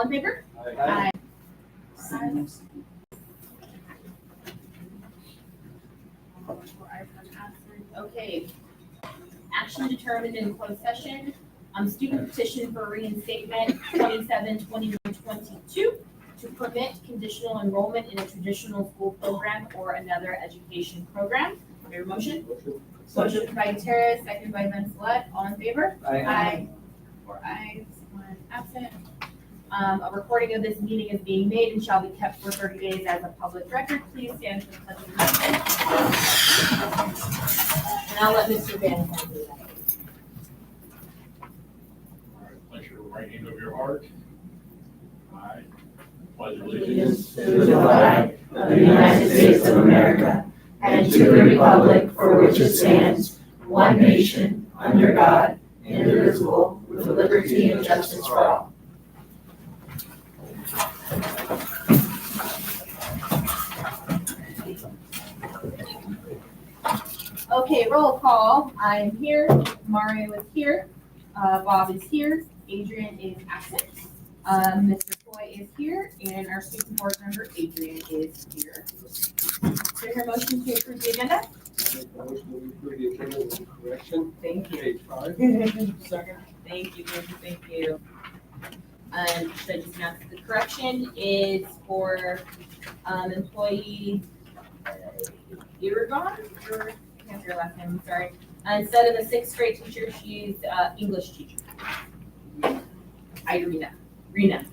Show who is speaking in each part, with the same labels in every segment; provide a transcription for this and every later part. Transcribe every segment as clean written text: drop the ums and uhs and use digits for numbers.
Speaker 1: in favor?
Speaker 2: Aye.
Speaker 1: Silence. Okay. Action determined in closed session. Student petition for reinstatement 27-2022 to permit conditional enrollment in a traditional school program or another education program. Your motion? Motion by Gutierrez, second by Vancelet. All in favor?
Speaker 2: Aye.
Speaker 1: 4 ayes, 1 absent. A recording of this meeting is being made and shall be kept for 30 days as a public record. Please stand for the pledge of allegiance. And I'll let Mr. Van Horn do that.
Speaker 3: All right, place your right hand over your heart. I pledge
Speaker 2: Allegiance to the flag of the United States of America and to the republic for which it stands, one nation, under God, indivisible, with liberty and justice for all.
Speaker 1: Okay, roll call. I am here. Mario is here. Bob is here. Adrian is absent. Mr. Toy is here, and our student board member Adrian is here. Is there a motion to approve the agenda?
Speaker 4: Motion to approve the agenda with the correction.
Speaker 1: Thank you.
Speaker 4: Page 5.
Speaker 1: Second. Thank you, thank you. Should I just announce the correction is for employee Iragon, or I can't hear your last name, I'm sorry. Instead of a 6th grade teacher, she's English teacher. Irina. Iragon,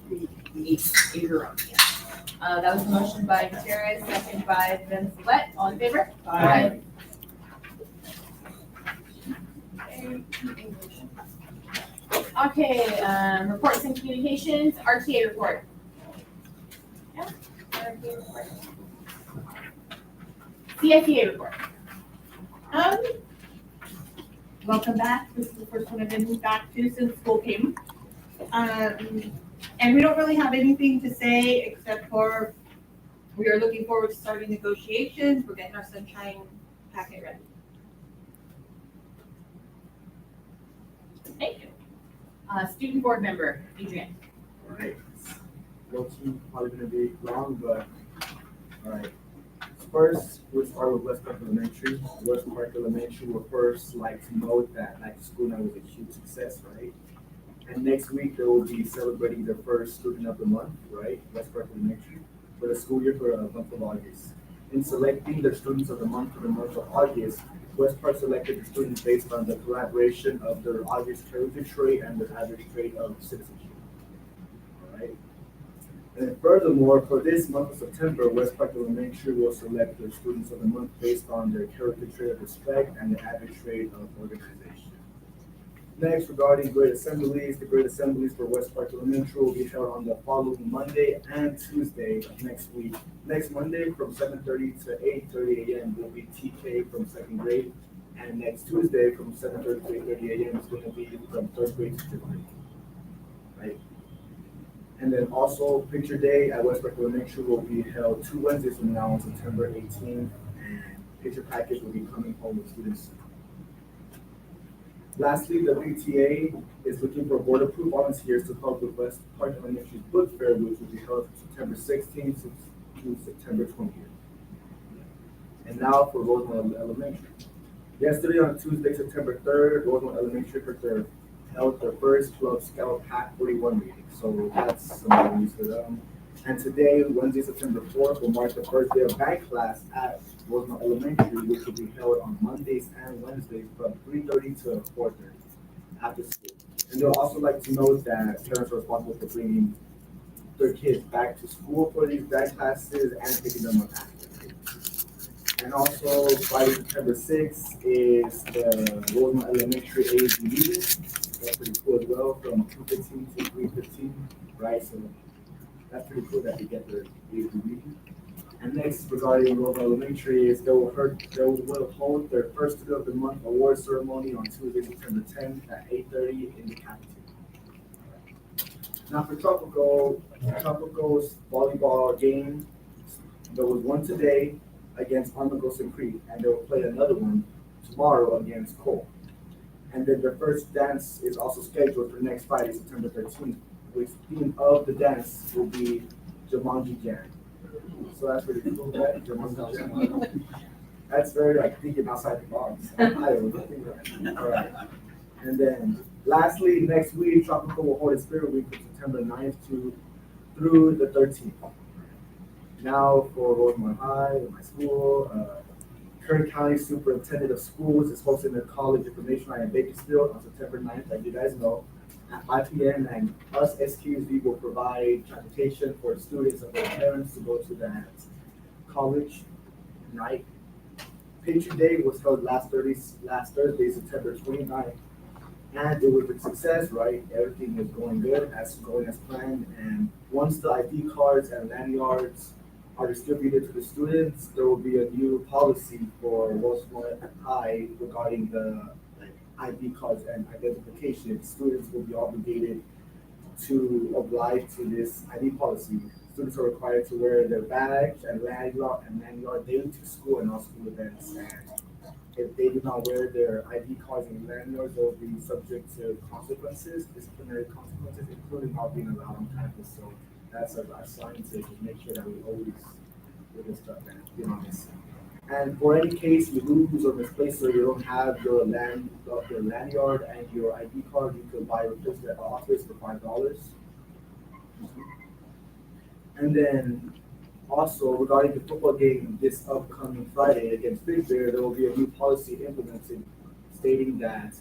Speaker 1: yeah. That was a motion by Gutierrez, second by Vancelet. All in favor?
Speaker 2: Aye.
Speaker 1: Okay, reports and communications, RTA report. Yeah, RTA report. CFEA report.
Speaker 5: Welcome back. This is the first one I've been back to since school came. And we don't really have anything to say except for we are looking forward to starting negotiations. We're getting our sunshine packet ready.
Speaker 1: Thank you. Student board member, Adrian.
Speaker 6: All right. No team probably gonna be long, but all right. First, we'll start with West Park Elementary. West Park Elementary will first like to note that like the school night was a huge success, right? And next week they will be celebrating their first student of the month, right? West Park Elementary for the school year for the month of August. In selecting the students of the month for the month of August, West Park selected the students based on the collaboration of their August heritage trait and their average trait of citizenship. All right. And then furthermore, for this month of September, West Park Elementary will select their students of the month based on their character trait of respect and the average trait of organization. Next, regarding grade assemblies, the grade assemblies for West Park Elementary will be held on the following Monday and Tuesday of next week. Next Monday from 7:30 to 8:30 a.m. will be TK from 2nd grade, and next Tuesday from 7:30 to 8:30 a.m. is going to be from 3rd grade to 5th grade. Right? And then also picture day at West Park Elementary will be held 2 Wednesdays from now on September 18th, and picture package will be coming home with students. Lastly, the PTA is looking for board-approved volunteers to help with West Park Elementary's book fair, which will be held from September 16th to September 20th. And now for Rosemont Elementary. Yesterday on Tuesday, September 3rd, Rosemont Elementary held their first Club Scout Pack 41 meeting. So that's some news for them. And today, Wednesday, September 4th, will mark the first day of bank class at Rosemont Elementary, which will be held on Mondays and Wednesdays from 3:30 to 4:30 after school. And they'll also like to note that parents are responsible for bringing their kids back to school for these bank classes and picking them up after. And also, Friday, September 6th is the Rosemont Elementary AAD meeting. That's pretty cool as well, from 2:15 to 3:15, right? So that's pretty cool that they get their AAD meeting. And next, regarding Rosemont Elementary, is they will hold their first Student of the Month award ceremony on Tuesday, September 10th at 8:30 in the cafeteria. Now for Tropical's volleyball game, there was one today against Armagosa Creek, and they will play another one tomorrow against Cole. And then their first dance is also scheduled for next Friday, September 13th, which theme of the dance will be Jumanji Jam. So that's pretty cool, right? Jumanji Jam. That's very like thinking outside the box. All right. And then lastly, next week, Tropical will hold its Spirit Week from September 9th through the 13th. Now for Rosemont High, my school, Kern County Superintendent of Schools is hosting a college information night in Bakersfield on September 9th, as you guys know, at 5 p.m. And us SKUSD will provide transportation for students and their parents to go to that college night. Patriot Day was held last Thursday, September 29th, and it was a success, right? Everything was going good, going as planned. And once the ID cards and lanyards are distributed to the students, there will be a new policy for Rosemont High regarding the ID cards and identification. Students will be obligated to oblige to this ID policy. Students are required to wear their badge and lanyard daily to school and all school events. And if they do not wear their ID cards and lanyards, they will be subject to consequences, disciplinary consequences, including not being allowed on campus. So that's our sign to make sure that we always do this stuff and be honest. And for any case you lose or misplace or you don't have your lanyard and your ID card, you can buy a replacement at the office for $5. And then also regarding the football game this upcoming Friday against Big Bear, there will be a new policy implemented stating that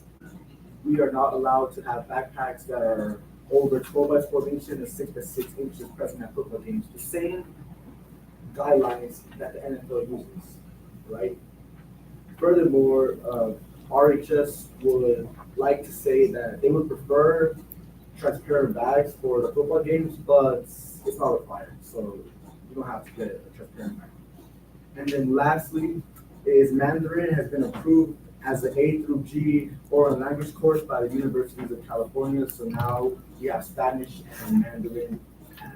Speaker 6: we are not allowed to have backpacks that are over 12 by 12 inches and 6 by 6 inches present at football games. The same guidelines that the NFL uses, right? Furthermore, RHS would like to say that they would prefer transparent bags for the football games, but it's not required, so you don't have to get a transparent bag. And then lastly, is Mandarin has been approved as the A through G foreign language course by the Universities of California. So now we have Spanish and Mandarin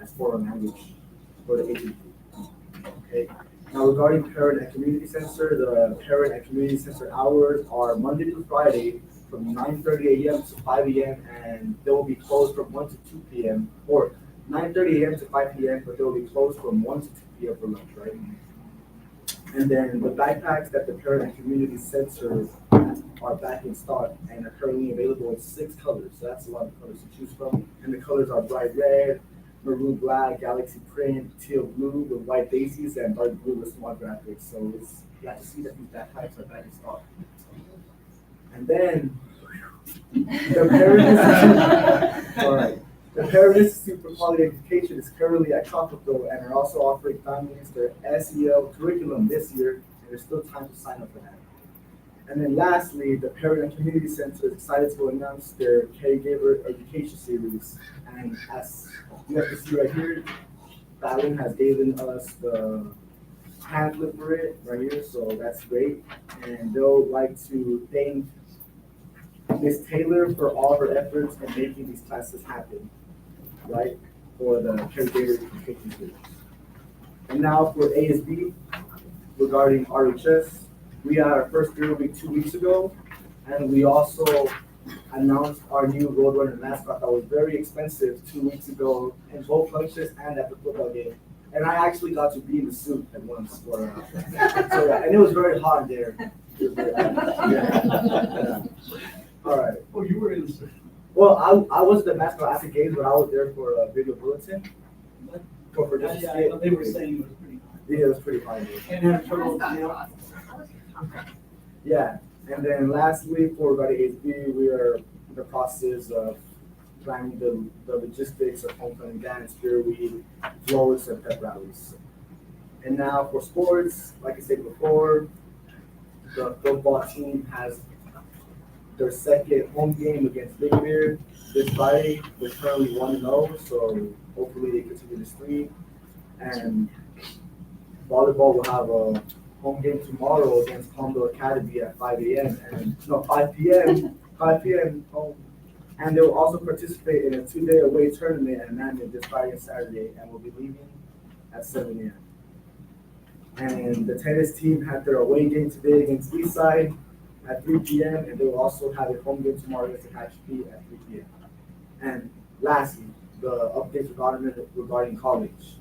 Speaker 6: as foreign language for the A through G. Okay. Now regarding Parent and Community Center, the Parent and Community Center hours are Monday through Friday from 9:30 a.m. to 5 a.m. and they will be closed from 1 to 2 p.m. or 9:30 a.m. to 5 p.m. but they will be closed from 1 to 2 p.m. for lunch, right? And then the backpacks that the Parent and Community Center are back in stock and are currently available in 6 colors. So that's a lot of colors to choose from. And the colors are bright red, maroon black, galaxy print, teal blue with white daisies, and dark blue with small graphics. So it's glad to see that these backpacks are back in stock. And then the Parent all right. The Parent Institute for Quality Education is currently at Tropical and are also offering families their SEL curriculum this year, and there's still time to sign up for that. And then lastly, the Parent and Community Center is excited to announce their Caregiver Education Series. And as you have to see right here, Fallon has given us the pamphlet for it right here, so that's great. And they'll like to thank Ms. Taylor for all her efforts in making these classes happen, right, for the Caregiver Education Series. And now for ASB, regarding RHS, we had our first Spirit Week 2 weeks ago, and we also announced our new Roadrunner mascot that was very expensive 2 weeks ago in both functions and at the football game. And I actually got to be in the suit at once for, so yeah, and it was very hot there. It was very hot. Yeah. All right.
Speaker 3: Oh, you were in the.
Speaker 6: Well, I was the mascot at the games, but I was there for a video bulletin. For just
Speaker 2: Yeah, they were saying it was pretty hard.
Speaker 6: Yeah, it was pretty fun.
Speaker 2: And have trouble, you know,
Speaker 6: Yeah, and then lastly, for ASB, we are in the process of planning the logistics of homecoming dance, Spirit Week, floats, and pep rallies. And now for sports, like I said before, the football team has their second home game against Big Bear this Friday. They're currently 1-0, so hopefully they continue the streak. And volleyball will have a home game tomorrow against Palmdale Academy at 5 p.m. 5 p.m. home. And they'll also participate in a 2-day away tournament at Mammoth this Friday and Saturday, and will be leaving at 7 a.m. And the tennis team had their away game today against Eastside at 3 p.m. and they will also have a home game tomorrow against the Hatch P at 3 p.m. And lastly, the updates regarding college.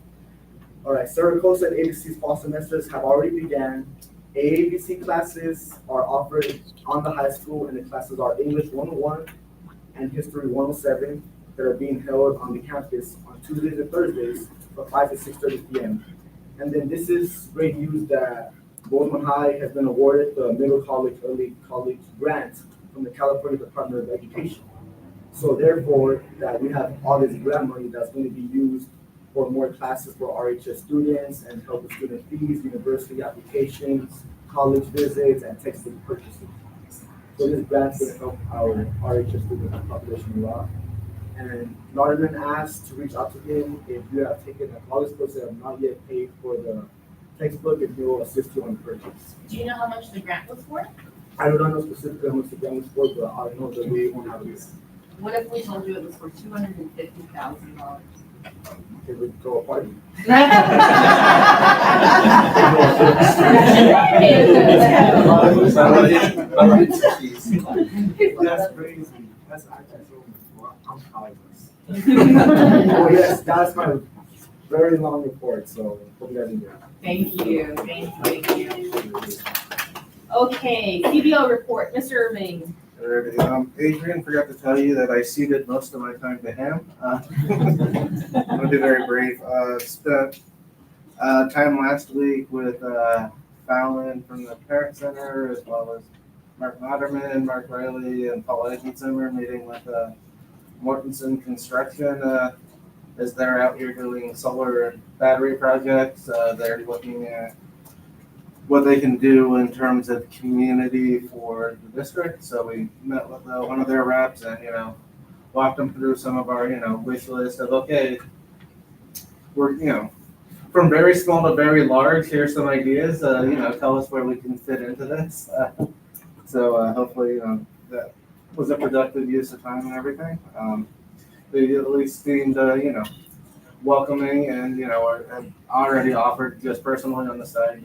Speaker 6: All right, Saracosa and ABC's fall semesters have already began. AABC classes are offered on the high school, and the classes are English 101 and History 107 that are being held on the campus on Tuesdays and Thursdays from 5 to 6:30 p.m. And then this is great news that Bozeman High has been awarded the Middle College Early College Grant from the California Department of Education. So therefore, that we have all this grant money that's going to be used for more classes for RHS students and help with student fees, university applications, college visits, and textbook purchases. So this grant's going to help our RHS student population a lot. And Norman asked to reach out to him if you have taken a college course that have not yet paid for the textbook, and he will assist you on the purchase.
Speaker 1: Do you know how much the grant was for?
Speaker 6: I don't know specifically how much the grant was for, but I know that we won't have this.
Speaker 1: What if we told you it was for $250,000?
Speaker 6: It would throw a party. That's crazy. That's actually so much. I'm proud of us. Oh yes, that's my very long report, so hope you guys enjoy.
Speaker 1: Thank you, thank you. Okay, CBO report, Mr. Irving.
Speaker 7: Alrighty, Adrian, forgot to tell you that I ceded most of my time to him. I'm gonna be very brief. Spent time last week with Fallon from the Parent Center, as well as Mark Moderman, Mark Riley, and Paul Eggenzimmer, meeting with Mortensen Construction, as they're out here doing solar and battery projects. They're looking at what they can do in terms of community for the district. So we met with one of their reps and, walked them through some of our, wish list of, okay, we're, from very small to very large, here's some ideas, tell us where we can fit into this. So hopefully, that was a productive use of time and everything. They at least seemed, welcoming and, have already offered just personally on the side,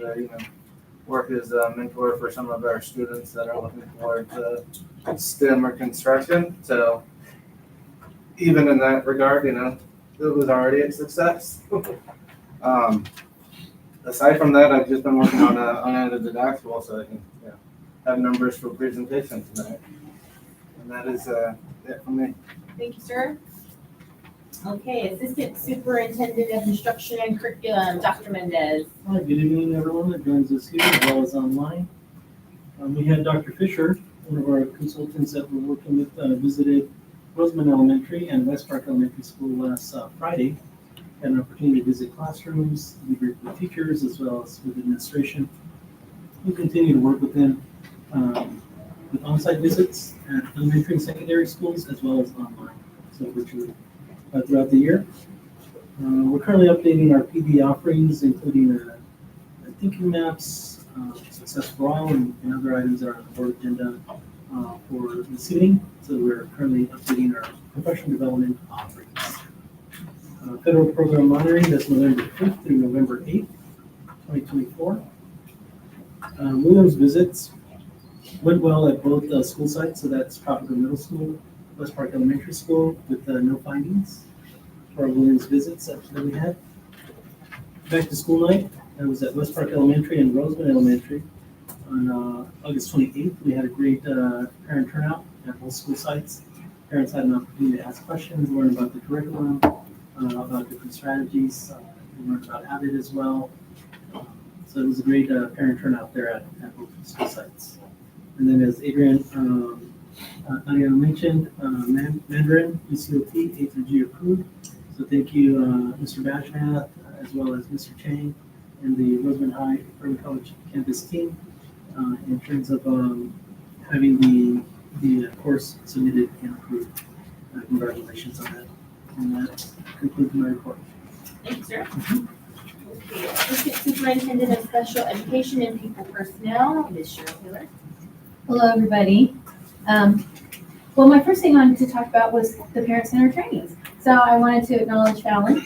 Speaker 7: work as a mentor for some of our students that are looking forward to STEM or construction. So even in that regard, it was already a success. Aside from that, I've just been working on an didactical so I can have numbers for presentation tonight. And that is it from me.
Speaker 1: Thank you, sir. Okay, Assistant Superintendent of Instruction and Curriculum, Dr. Mendez.
Speaker 8: Hi, good evening, everyone that joins us here as well as online. We had Dr. Fisher, one of our consultants that we're working with, visited Roseman Elementary and West Park Elementary School last Friday. Had an opportunity to visit classrooms, meet with teachers as well as with administration. We continue to work with them with on-site visits at elementary and secondary schools as well as online, so virtually. Throughout the year. We're currently updating our PD offerings, including thinking maps, success for all, and other items that are on the board agenda for this evening. So we're currently updating our professional development offerings. Federal program monitoring, that's November 5th through November 8th, 2024. Williams visits went well at both school sites, so that's Tropical Middle School, West Park Elementary School, with no findings for our Williams visits that we had. Back to school night, that was at West Park Elementary and Roseman Elementary. On August 28th, we had a great parent turnout at both school sites. Parents had an opportunity to ask questions, learn about the curriculum, about different strategies. We learned about Avid as well. So it was a great parent turnout there at both school sites. And then as Adrian Ariana mentioned, Mandarin, ECOT, A through G approved. So thank you, Mr. Bashnath, as well as Mr. Chang and the Roseman High Early College campus team in terms of having the course submitted and approved. Congratulations on that. And that concludes my report.
Speaker 1: Thank you, sir. Okay, Assistant Superintendent of Special Education and People Personnel, Ms. Cheryl Taylor.
Speaker 2: Hello, everybody. Well, my first thing I wanted to talk about was the Parent Center trainings. So I wanted to acknowledge Fallon.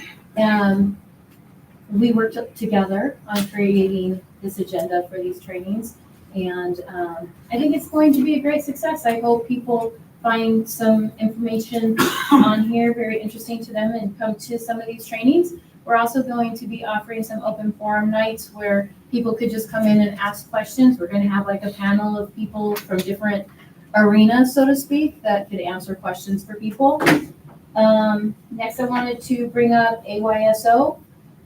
Speaker 2: We worked together on creating this agenda for these trainings. And I think it's going to be a great success. I hope people
Speaker 9: find some information on here, very interesting to them, and come to some of these trainings. We're also going to be offering some open forum nights where people could just come in and ask questions. We're gonna have like a panel of people from different arenas, so to speak, that could answer questions for people. Next, I wanted to bring up AYSO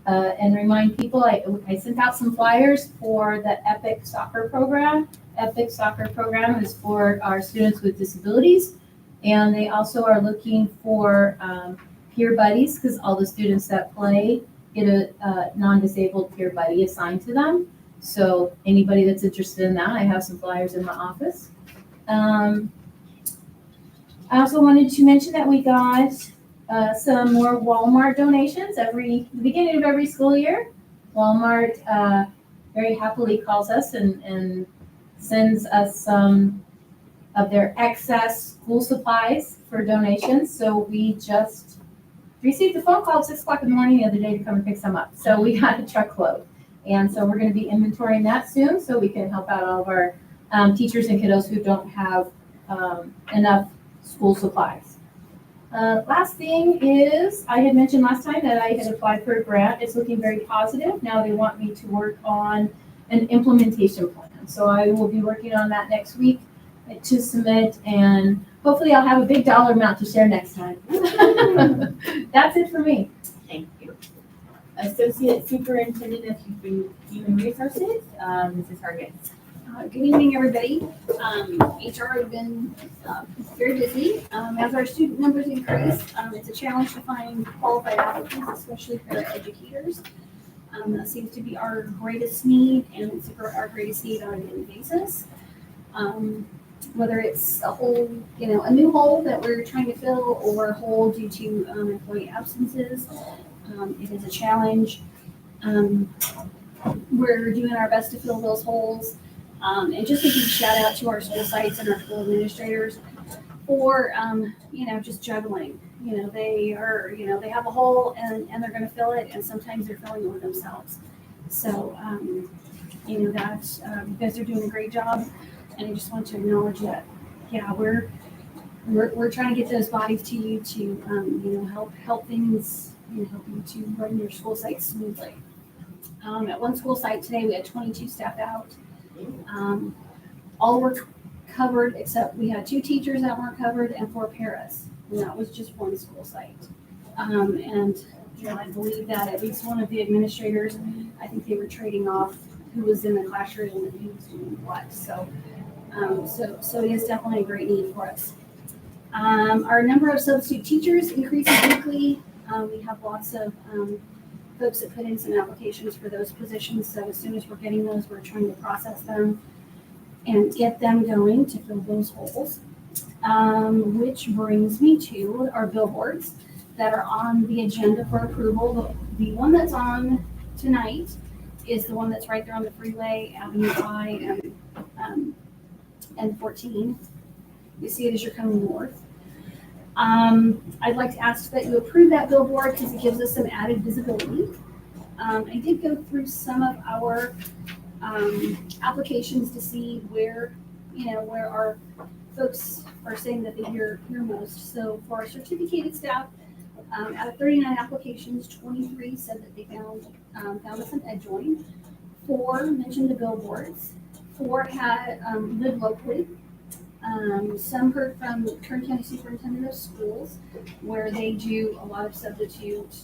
Speaker 9: and remind people, I sent out some flyers for the EPIC soccer program. EPIC soccer program is for our students with disabilities, and they also are looking for peer buddies, because all the students that play get a non-disabled peer buddy assigned to them. So anybody that's interested in that, I have some flyers in my office. I also wanted to mention that we got some more Walmart donations the beginning of every school year. Walmart very happily calls us and sends us some of their excess school supplies for donations. So we just received a phone call at 6 o'clock in the morning the other day to come and pick some up. So we got a truckload. And so we're going to be inventorying that soon so we can help out all of our teachers and kiddos who don't have enough school supplies. Last thing is, I had mentioned last time that I had applied for a grant. It's looking very positive. Now they want me to work on an implementation plan. So I will be working on that next week to submit, and hopefully I'll have a big dollar amount to share next time. That's it for me.
Speaker 1: Thank you. Associate Superintendent of Human Resources, Mrs. Hargis.
Speaker 10: Good evening, everybody. HR has been very busy. As our student numbers increase, it's a challenge to find qualified applicants, especially paraeducators. That seems to be our greatest need, and it's our greatest need on a daily basis. Whether it's a new hole that we're trying to fill, or a hole due to employee absences, it is a challenge. We're doing our best to fill those holes. And just a huge shout out to our school sites and our school administrators for, just juggling. They have a hole and they're going to fill it, and sometimes they're filling it with themselves. So, you guys are doing a great job, and I just want to acknowledge that, we're trying to get those bodies to you to, help things, help you to run your school site smoothly. At one school site today, we had 22 staff out. All were covered, except we had 2 teachers that weren't covered and 4 paras, and that was just one school site. And I believe that at least one of the administrators, I think they were trading off who was in the classroom and who was doing what. So it is definitely a great need for us. Our number of substitute teachers increases weekly. We have lots of folks that put in some applications for those positions. So as soon as we're getting those, we're trying to process them and get them going to fill those holes. Which brings me to our billboards that are on the agenda for approval. The one that's on tonight is the one that's right there on the freeway, Avenue I and 14. You see it as you're coming north. I'd like to ask that you approve that billboard because it gives us some added visibility. I did go through some of our applications to see where our folks are saying that they hear most. So for our certificated staff, out of 39 applications, 23 said that they found us an EdJoin. 4 mentioned the billboards. 4 had lived locally. Some heard from Kern County Superintendent of Schools, where they do a lot of substitute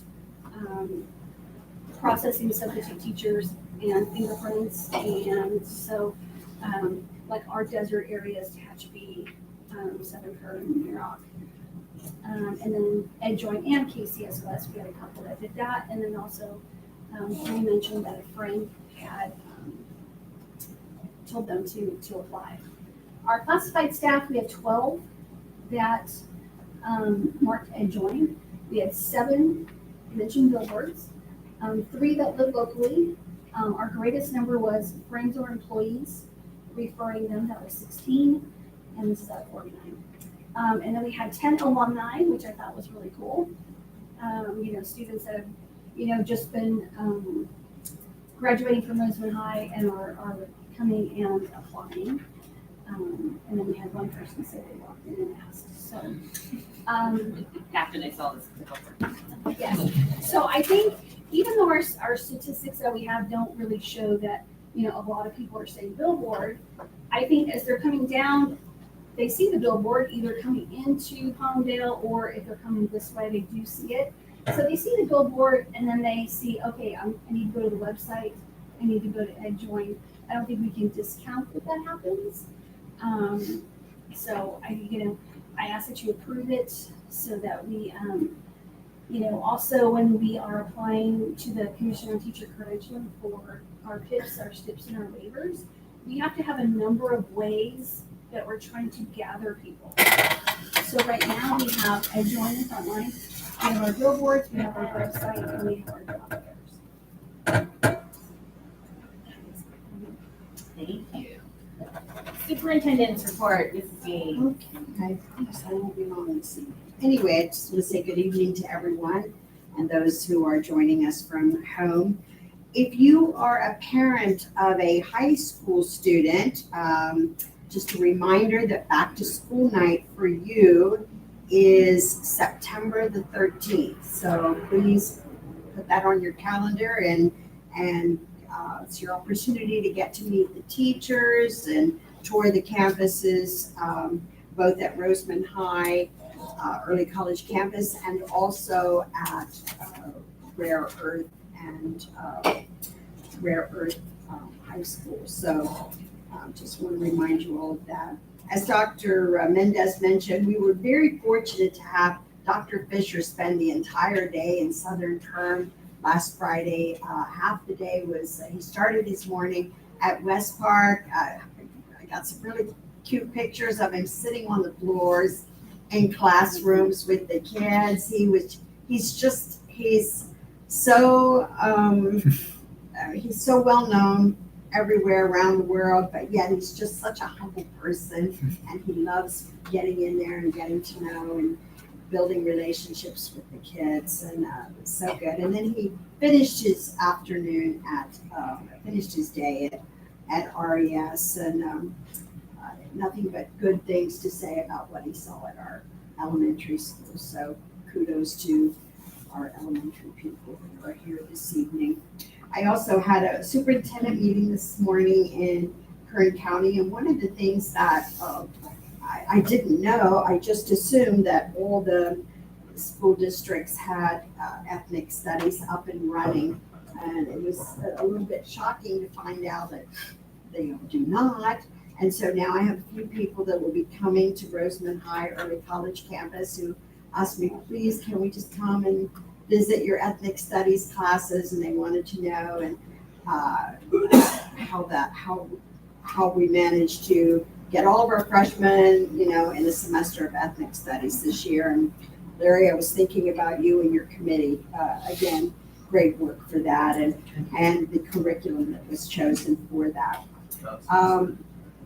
Speaker 10: processing substitute teachers and fingerprints, and so like our desert areas, Tehachapi, Southern Kern, Muroc, and then EdJoin and KCSUS. We had a couple that did that, and then also we mentioned that a friend had told them to apply. Our classified staff, we have 12 that marked EdJoin. We had 7 mentioned billboards, 3 that live locally. Our greatest number was friends or employees referring them, that was 16, and this is at 49. And then we had 10 alumni, which I thought was really cool. Students that have, just been graduating from Roseman High and are coming and applying. And then we had one person say they walked in and asked, so.
Speaker 1: After they saw this.
Speaker 10: Yes, so I think even though our statistics that we have don't really show that, you know, a lot of people are saying billboard, I think as they're coming down, they see the billboard either coming into Palmdale or if they're coming this way, they do see it. So they see the billboard and then they see, okay, I need to go to the website, I need to go to EdJoin. I don't think we can discount that that happens. So I ask that you approve it so that we, also when we are applying to the Commission on Teacher Curriculum for our PIPs, our STIPs, and our waivers, we have to have a number of ways that we're trying to gather people. So right now we have EdJoin in Frontline, we have our billboards, we have our website, and we have our job fairs.
Speaker 1: Thank you. Superintendent's report, Mrs. Dean.
Speaker 2: Okay, I guess I won't be long this evening. Anyway, I just want to say good evening to everyone and those who are joining us from home. If you are a parent of a high school student, just a reminder that back to school night for you is September the 13th. So please put that on your calendar and it's your opportunity to get to meet the teachers and tour the campuses, both at Roseman High, Early College campus, and also at Rare Earth and Rare Earth High School. So just want to remind you all of that. As Dr. Mendez mentioned, we were very fortunate to have Dr. Fisher spend the entire day in Southern Term last Friday. Half the day was, he started his morning at West Park. I got some really cute pictures of him sitting on the floors in classrooms with the kids. He's so well known everywhere around the world, but yet he's just such a humble person, and he loves getting in there and getting to know and building relationships with the kids, and it's so good. And then he finished his afternoon finished his day at RES, and nothing but good things to say about what he saw at our elementary school. So kudos to our elementary people who are here this evening. I also had a superintendent meeting this morning in Kern County, and one of the things that I didn't know, I just assumed that all the school districts had ethnic studies up and running, and it was a little bit shocking to find out that they do not. And so now I have a few people that will be coming to Roseman High Early College campus who asked me, please, can we just come and visit your ethnic studies classes? And they wanted to know and how we managed to get all of our freshmen, in the semester of ethnic studies this year. And Larry, I was thinking about you and your committee. Again, great work for that, and the curriculum that was chosen for that.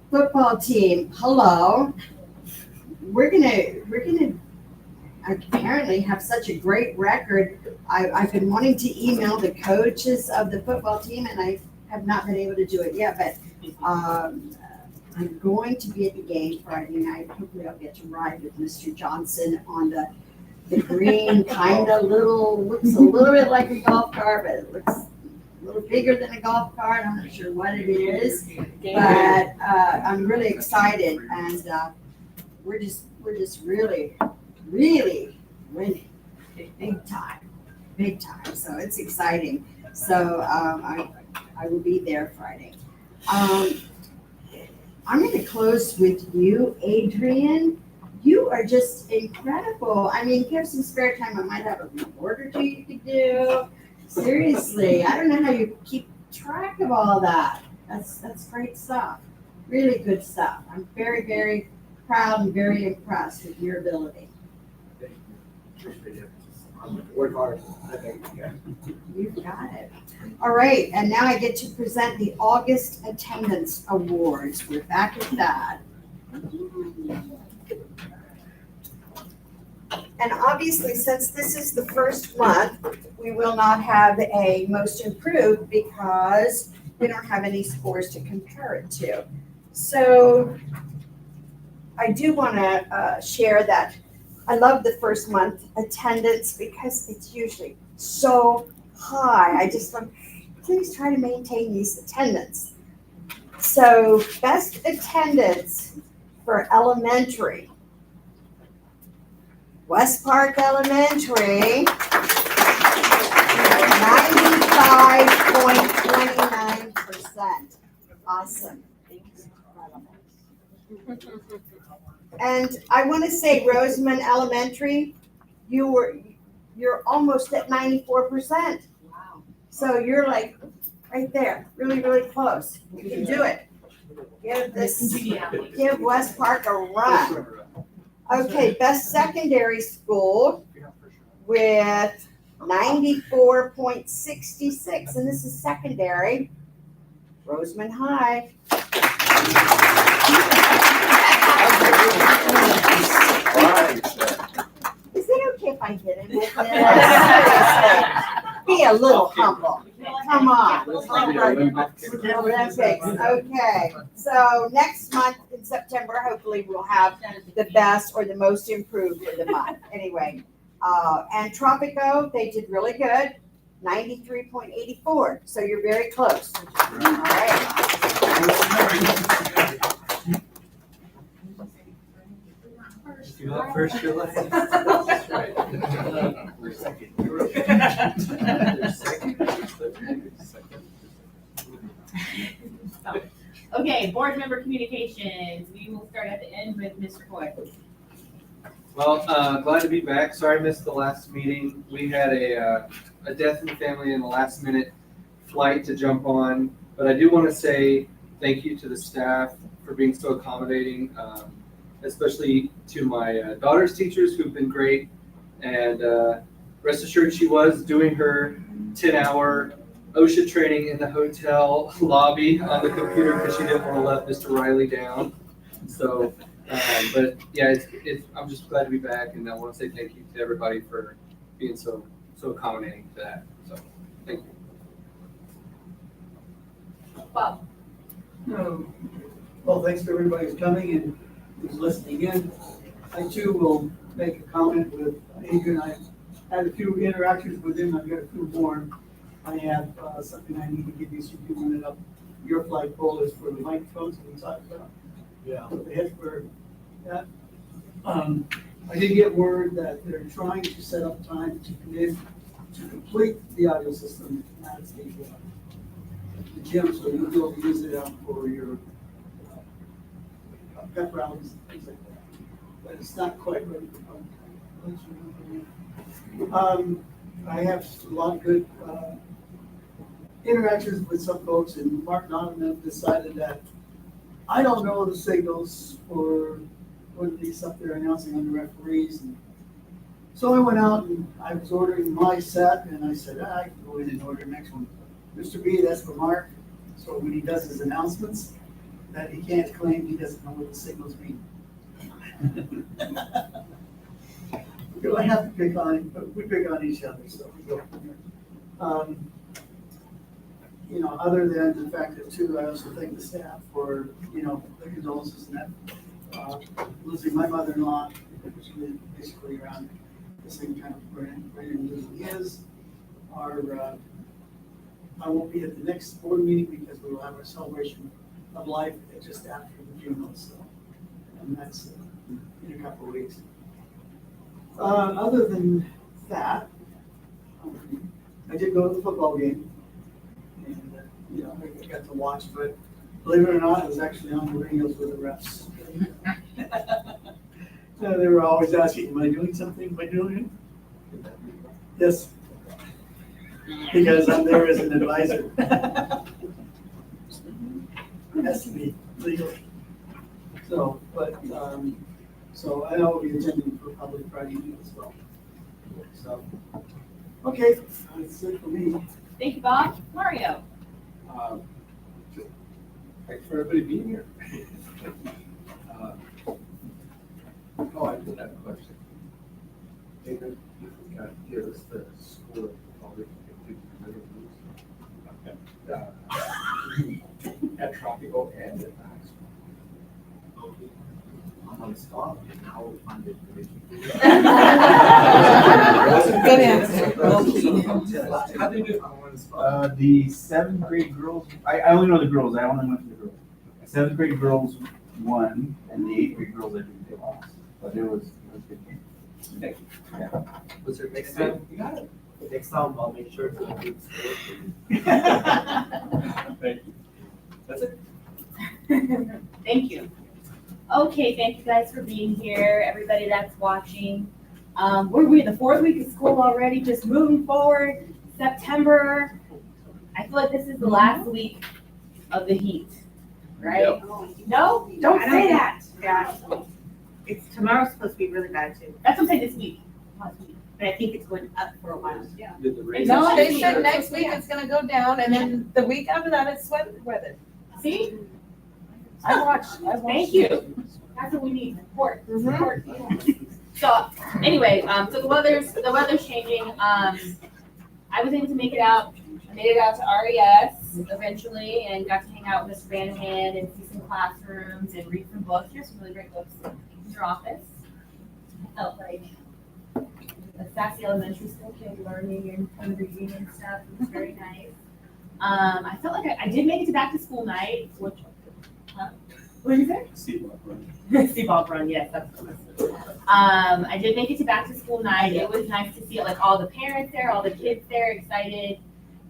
Speaker 2: Football team, hello. We're gonna apparently have such a great record. I've been wanting to email the coaches of the football team, and I have not been able to do it yet, but I'm going to be at the game Friday night. Hopefully I'll get to ride with Mr. Johnson on the green, looks a little bit like a golf cart, but it looks a little bigger than a golf cart. I'm not sure what it is, but I'm really excited, and we're just really winning big time. So it's exciting. So I will be there Friday. I'm going to close with you, Adrian. You are just incredible. I mean, if you have some spare time, I might have a report or two you could do. Seriously, I don't know how you keep track of all that. That's great stuff. Really good stuff. I'm very, very proud and very impressed with your ability.
Speaker 6: Thank you. Appreciate it. I'm gonna work hard. I think. Yeah.
Speaker 2: You've got it. All right, and now I get to present the August Attendance Awards. We're back at that. And obviously, since this is the first month, we will not have a most improved because we don't have any scores to compare it to. So I do want to share that I love the first month attendance because it's usually so high. I just want, please try to maintain these attendance. So best attendance for elementary. West Park Elementary, 95.29%. Awesome. And I want to say Roseman Elementary, you're almost at 94%.
Speaker 1: Wow.
Speaker 2: So you're like right there, really, really close. You can do it. Give West Park a run. Okay, best secondary school with 94.66, and this is secondary. Roseman High. Is it okay if I get in with this? Be a little humble. Come on. Okay, so next month in September, hopefully we'll have the best or the most improved for the month. Anyway, and Tropico, they did really good, 93.84. So you're very close. All right.
Speaker 4: You're not first, you're last. We're second.
Speaker 1: Okay, board member communications. We will start at the end with Mr. Coy.
Speaker 11: Well, glad to be back. Sorry I missed the last meeting. We had a death in the family and a last minute flight to jump on. But I do want to say thank you to the staff for being so accommodating, especially to my daughter's teachers who've been great. And rest assured she was doing her 10-hour OSHA training in the hotel lobby on the computer because she didn't want to let Mr. Riley down. So, but yeah, I'm just glad to be back, and I want to say thank you to everybody for being so accommodating to that. So, thank you.
Speaker 1: Bob.
Speaker 12: Well, thanks to everybody who's coming and who's listening in. I too will make a comment with Adrian. I had a few interactions with him. I've got a few more. I have something I need to give you so you can run it up. Your flagpole is for the microphones we talked about.
Speaker 4: Yeah.
Speaker 12: The heads for that. I did get word that they're trying to set up time to come in to complete the audio system at the gym, so you'll be able to use it out for your pep rallies and things like that. But it's not quite ready for public. I have a lot of good interactions with some folks, and Mark Donovan decided that I don't know the signals for when he's up there announcing on the referees. And so I went out and I was ordering my set, and I said, I can go in and order the next one. Mr. B, that's for Mark. So when he does his announcements, that he can't claim he doesn't know what the signals mean. I have to pick on him, but we pick on each other, so we go from there. Other than the fact that too, I also thank the staff for, the condolences and that. Losing my mother-in-law, which was basically around the same time Brandon losing his. I won't be at the next board meeting because we will have our celebration of life just after the funeral, so, and that's in a couple of weeks. Other than that, I did go to the football game, and I got to watch, but believe it or not, I was actually on the radios with the refs. They were always asking, am I doing something? Am I doing it? Yes. Because I'm there as an advisor. Has to be legally. So, but, so I know we'll be attending for public Friday meeting as well. So, okay, that's it for me.
Speaker 1: Thank you, Bob. Mario.
Speaker 4: Thanks for everybody being here. I did have a question. David, you got to give us the score of all the at Tropical and at the high school.
Speaker 6: I'm on the spot, and I will find the information.
Speaker 5: Good answer.
Speaker 6: How do you do it? I'm on the spot.
Speaker 13: The seventh grade girls, I only know the girls, I only went to the girls. The seventh grade girls won, and the eighth grade girls, I think they lost, but it was a good game.
Speaker 4: Was there
Speaker 6: Next time, you got it. Next time, I'll make sure to include the score for you.
Speaker 3: Thank you.
Speaker 6: That's it.
Speaker 1: Thank you. Okay, thank you guys for being here, everybody that's watching. We're in the 4th week of school already, just moving forward. September, I feel like this is the last week of the heat, right? No? Don't say that.
Speaker 5: Yeah. Tomorrow's supposed to be really bad too.
Speaker 1: That's what I'm saying, this week. Last week.
Speaker 5: But I think it's going up for a while. Yeah.
Speaker 6: Did the rain-
Speaker 5: No, they said next week it's gonna go down, and then the week after that it's sweat weather.
Speaker 1: See?
Speaker 5: I watched.
Speaker 1: Thank you. That's what we need, support. So, anyway, so the weather's changing. I was able to make it out. I made it out to RES eventually and got to hang out with Mr. Vanahan and see some classrooms and read some books. Here's some really great books in your office. I felt like a sassy elementary school kid learning and reading and stuff. It was very nice. I felt like I did make it to back to school night, which, what did you say?
Speaker 13: Seablock run.
Speaker 1: Seaball run, yes, that's what it was. I did make it to back to school night. It was nice to see like all the parents there, all the kids there, excited.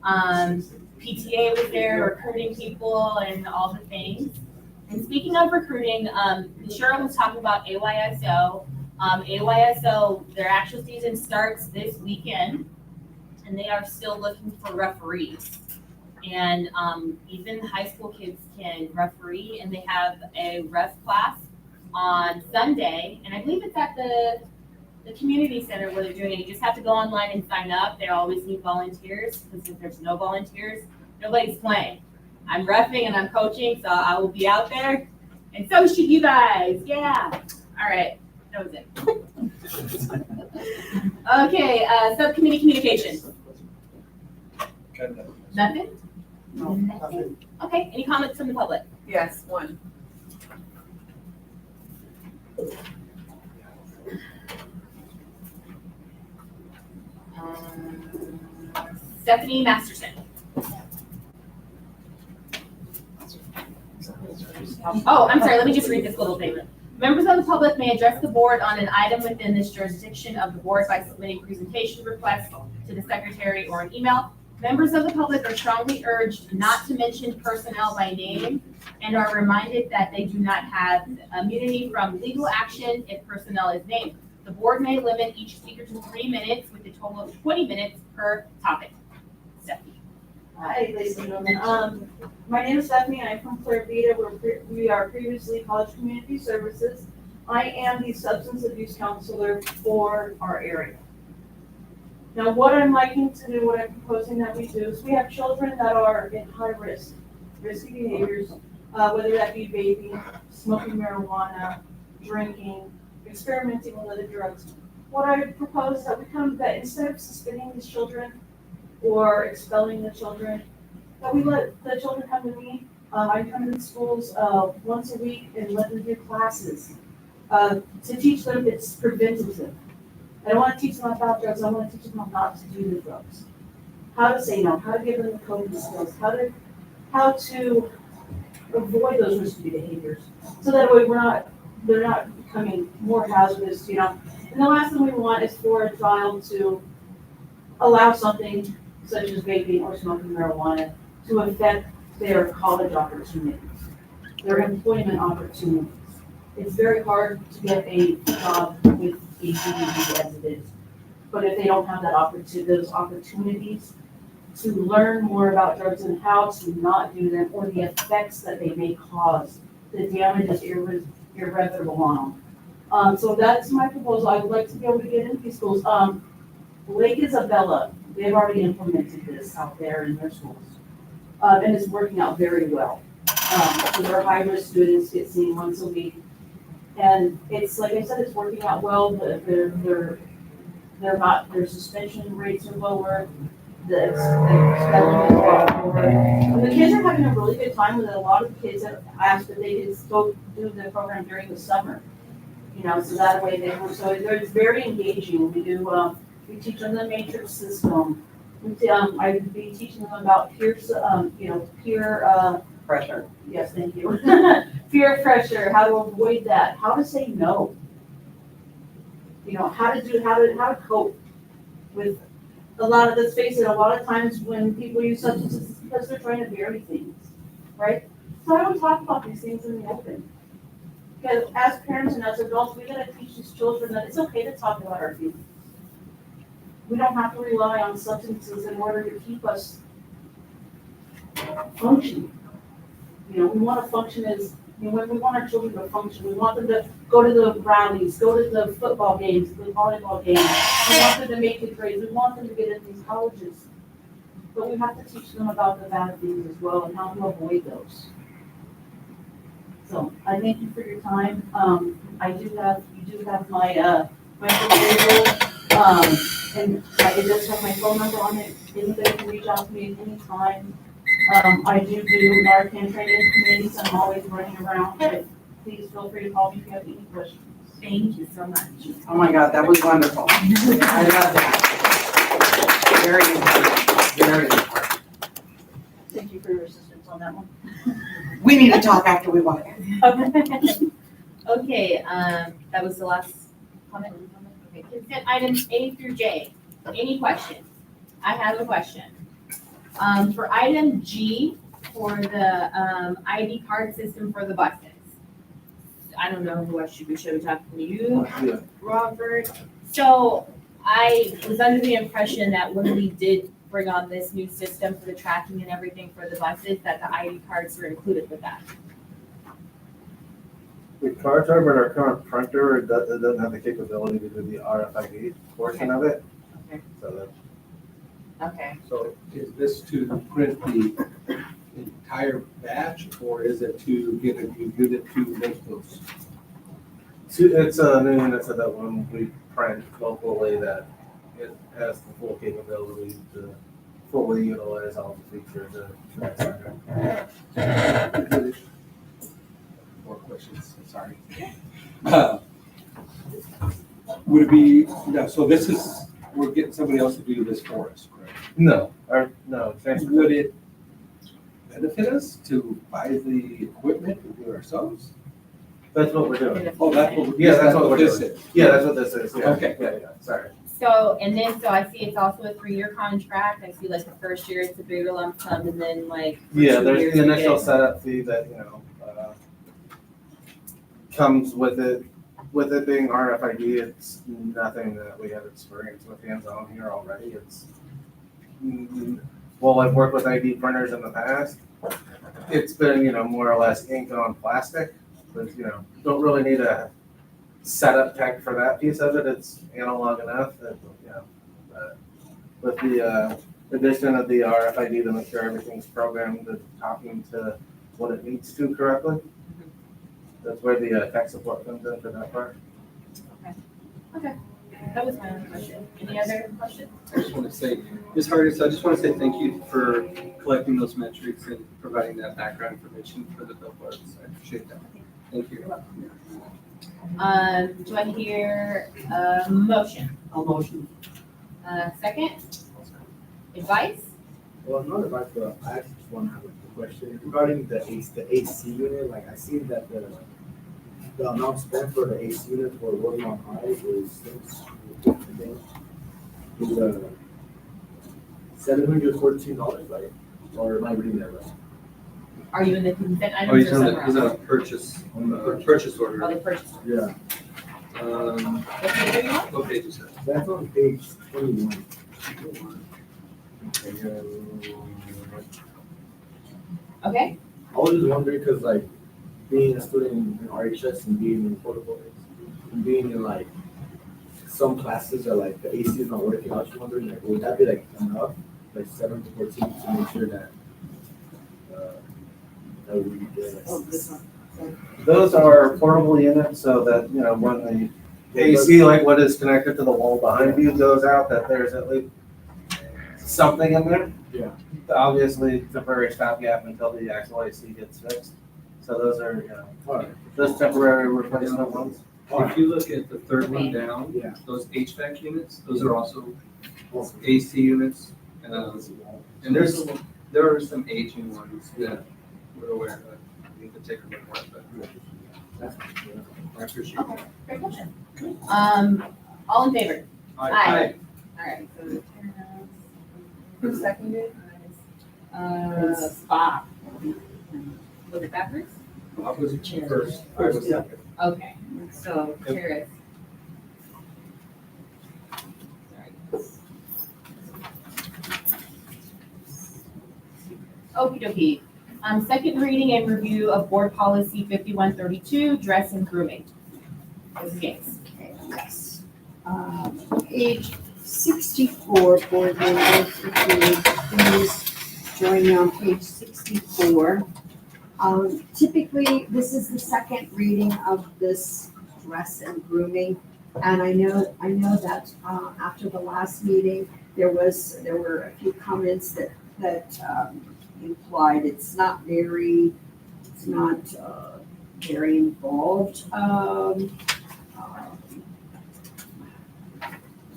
Speaker 1: PTA was there, recruiting people and all the things. And speaking of recruiting, Cheryl was talking about AYSO. AYSO, their actual season starts this weekend, and they are still looking for referees. And even high school kids can referee, and they have a ref class on Sunday, and I believe it's at the community center where they're doing it. You just have to go online and sign up. They always need volunteers, because if there's no volunteers, nobody's playing. I'm reffing and I'm coaching, so I will be out there, and so should you guys. Yeah. All right, that was it. Okay, subcommittee communications. Nothing?
Speaker 12: No, nothing.
Speaker 1: Okay, any comments from the public?
Speaker 5: Yes, one.
Speaker 1: Stephanie Masterson. Oh, I'm sorry, let me just read this little statement. Members of the public may address the board on an item within this jurisdiction of the board by submitting presentation requests to the secretary or an email. Members of the public are strongly urged not to mention personnel by name and are reminded that they do not have immunity from legal action if personnel is named. The board may limit each speaker to 3 minutes with a total of 20 minutes per topic. Stephanie.
Speaker 14: Hi, ladies and gentlemen. My name is Stephanie. I'm from Claire Vita. We are previously College Community Services. I am the substance abuse counselor for our area. Now, what I'm liking to do, what I'm proposing that we do, is we have children that are in high risk, risky behaviors, whether that be vaping, smoking marijuana, drinking, experimenting with other drugs. What I would propose is that instead of suspending these children or expelling the children, that we let the children come to me. I come into schools once a week and let them do classes to teach them it's preventative. I don't want to teach them about drugs. I want to teach them how not to do the drugs, how to say no, how to give them the coping skills, how to avoid those risky behaviors, so that way they're not becoming more hazardous, you know. And the last thing we want is for a child to allow something such as vaping or smoking marijuana to affect their college opportunities, their employment opportunities. It's very hard to get a job with a GED as it is. But if they don't have those opportunities to learn more about drugs and how to not do them, or the effects that they may cause, the damage is irreparable on them. So that's my proposal. I would like to be able to get into these schools. Lake Isabella, they've already implemented this out there in their schools. And it's working out very well. So their high-risk students get seen once a week. And it's, like I said, it's working out well. Their suspension rates are lower. The expelling is lower. And the kids are having a really good time with it. A lot of the kids have asked if they could go do the program during the summer. You know, so that way so it's very engaging. We do, we teach them the matrix system. I'd be teaching them about peer, peer,
Speaker 2: Pressure.
Speaker 14: yes, thank you. Peer pressure, how to avoid that, how to say no. You know, how to cope with let's face it, a lot of times when people use substances, it's because they're trying to bury things, right? So I don't talk about these things in the open. Because as parents and as adults, we gotta teach these children that it's okay to talk about our feelings. We don't have to rely on substances in order to keep us functioning. You know, we want to function as, we want our children to function. We want them to go to the rallies, go to the football games, the volleyball games. We want them to make the grades. We want them to get into these colleges. But we have to teach them about the bad things as well and how to avoid those. So I thank you for your time. You do have my proposal, and it does have my phone number on it. Anybody can reach out to me at any time. I do Narcan training committees. I'm always running around, but please feel free to call me if you have any questions.
Speaker 1: Thank you so much.
Speaker 2: Oh my God, that was wonderful. I love that. Very important, very important.
Speaker 14: Thank you for your assistance on that one.
Speaker 2: We need to talk after we walk.
Speaker 1: Okay, that was the last comment. Okay, consent items A through J. Any questions? I have a question. For item G, for the ID card system for the buses. I don't know who I should be talking to you,
Speaker 6: Yeah.
Speaker 1: Robert. So I was under the impression that when we did bring on this new system for the tracking and everything for the buses, that the ID cards were included with that.
Speaker 7: The cards are, but our current printer, it doesn't have the capability to do the RFID portion of it.
Speaker 1: Okay.
Speaker 7: So that,
Speaker 1: Okay.
Speaker 4: So is this to print the entire batch, or is it to get a unit to make those?
Speaker 7: it's a new unit so that when we print locally, that it has the full capability to fully utilize all the features of that.
Speaker 4: More questions, sorry. Would it be, yeah, so this is, we're getting somebody else to do this for us, correct?
Speaker 7: No,
Speaker 4: Would it benefit us to buy the equipment and do it ourselves?
Speaker 7: That's what we're doing.
Speaker 4: Oh, that's what.
Speaker 7: Yeah, that's what we're
Speaker 4: this
Speaker 7: doing.
Speaker 4: is.
Speaker 7: Yeah, that's what this is. Yeah.
Speaker 4: Okay.
Speaker 7: Yeah, sorry.
Speaker 1: So, and then, so I see it's also a 3-year contract. I see like the first year it's a bigger lump sum and then like. for
Speaker 7: Yeah,
Speaker 1: 2
Speaker 7: there's
Speaker 1: years
Speaker 7: the
Speaker 1: we
Speaker 7: initial
Speaker 1: get-
Speaker 7: setup fee that, comes with it. With it being RFID, it's nothing that we have experience with hands-on here already. It's, well, I've worked with ID printers in the past. It's been, more or less ink on plastic, but, don't really need a setup tech for that piece of it. It's analog enough that, but with the addition of the RFID to make sure everything's programmed and talking to what it needs to correctly. That's where the tech support comes in for that part.
Speaker 1: Okay, that was my only question. Any other questions?
Speaker 11: I just want to say, Ms. Hargis, I just want to say thank you for collecting those metrics and providing that background information for the billboards. I appreciate that. Thank you.
Speaker 1: Do I hear a motion?
Speaker 2: I'll motion.
Speaker 1: Second? Advice?
Speaker 6: Well, not about I just want to have a question regarding the AC unit. Like, I see that the amount spent for the AC unit for Rosemont High is $714, right? Or am I reading that right?
Speaker 1: Are you in the consent
Speaker 11: Oh,
Speaker 1: items
Speaker 11: he's
Speaker 1: or
Speaker 11: on
Speaker 1: somewhere
Speaker 11: the
Speaker 1: else?
Speaker 11: purchase
Speaker 1: Oh,
Speaker 11: order.
Speaker 1: the purchase.
Speaker 6: Yeah.
Speaker 1: What page are you on?
Speaker 11: What page is that?
Speaker 6: That's on page 21.
Speaker 1: Okay,
Speaker 6: I was just wondering because, like, being a student in RHS and being in portable and being in, like, some classes that, like, the AC is not working, I was just wondering, like, would that be, like, enough, like, 7 to 14 to make sure that, that we get,
Speaker 2: Oh,
Speaker 6: like,
Speaker 2: this one.
Speaker 7: Those are portable units so that, when the AC, like what is connected to the wall behind you goes out, that there's at least something in there.
Speaker 6: Yeah.
Speaker 7: Obviously, temporary stopgap until the actual AC gets fixed. So those are,
Speaker 6: Alright.
Speaker 7: those temporary replacement ones.
Speaker 11: If you look at the third one down,
Speaker 6: Yeah.
Speaker 11: those HVAC units, those are also AC units. And there are some aging ones that we're aware of. I need to take a look at, but I appreciate
Speaker 1: Okay,
Speaker 11: that.
Speaker 1: great question. All in favor?
Speaker 11: Aye.
Speaker 1: All right, so the who seconded? Bob. Was it backwards?
Speaker 11: Bob was first. I was second.
Speaker 1: Okay, so Paris. Okey dokey. Second reading and review of board policy 5132, dress and grooming. Mrs. Gaines.
Speaker 2: Okay, yes. Page 64, board members, if you would please join me on page 64. Typically, this is the second reading of this dress and grooming. And I know that after the last meeting, there were a few comments that implied it's not very involved.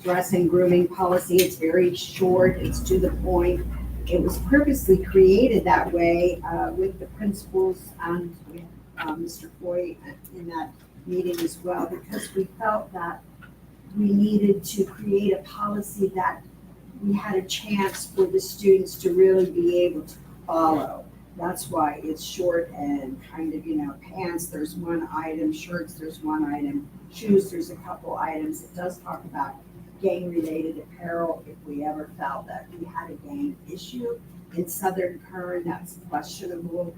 Speaker 2: Dress and grooming policy, it's very short, it's to the point. It was purposely created that way with the principals and with Mr. Foy in that meeting as well, because we felt that we needed to create a policy that we had a chance for the students to really be able to follow. That's why it's short and kind of, pants, there's one item, shirts, there's one item, shoes, there's a couple items. It does talk about gang-related apparel if we ever felt that we had a gang issue. In Southern Kern, that's questionable.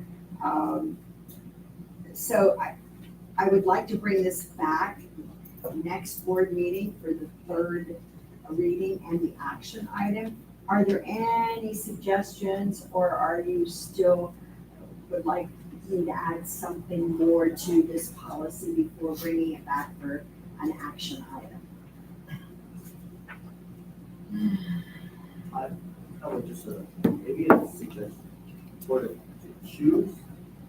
Speaker 2: So I would like to bring this back next board meeting for the third reading and the action item. Are there any suggestions, or are you still would like me to add something more to this policy before bringing it back for an action item?
Speaker 6: I would just, maybe a suggestion for the shoes,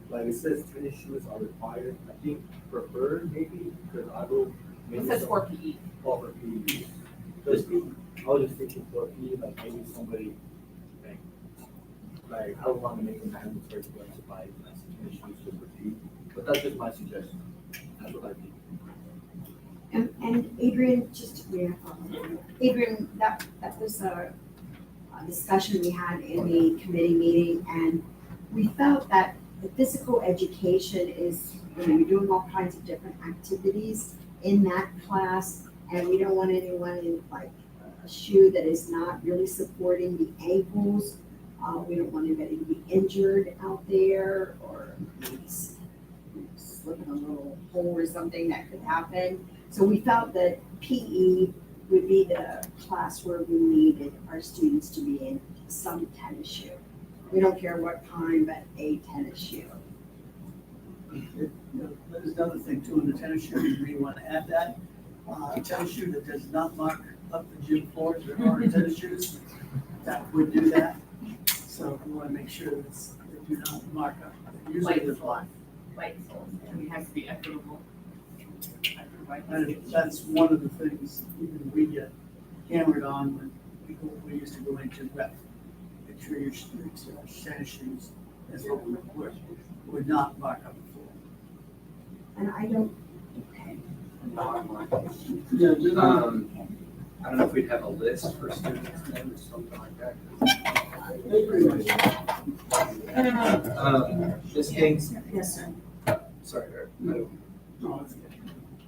Speaker 6: like it says tennis shoes are required, I think preferred maybe, because I will.
Speaker 1: It says for PE.
Speaker 6: Oh, for PE. Just, I was just thinking for PE, like maybe somebody, like, I don't want to make a mandatory for us to buy like tennis shoes just for PE, but that's just my suggestion. That's what I think.
Speaker 2: And Adrian, Adrian, that was a discussion we had in the committee meeting, and we felt that the physical education is, you're doing all kinds of different activities in that class, and we don't want anyone in like a shoe that is not really supporting the ankles. We don't want anybody to be injured out there, or slip in a little hole or something that could happen. So we felt that PE would be the class where we needed our students to be in some tennis shoe. We don't care what kind, but a tennis shoe.
Speaker 12: There's another thing too, in the tennis shoe, you may want to add that. A tennis shoe that does not mark up the gym floors or our tennis shoes, that would do that. So we want to make sure that they do not mark up. Usually they're fly.
Speaker 1: White soles, and it has to be equitable.
Speaker 12: And that's one of the things even we get hammered on when we used to go into rep. Make sure your tennis shoes, as what we would not mark up the floor.
Speaker 2: And I don't, okay.
Speaker 11: I don't know if we'd have a list for students then or something like that. Ms. Gaines?
Speaker 2: Yes, sir.
Speaker 11: Sorry,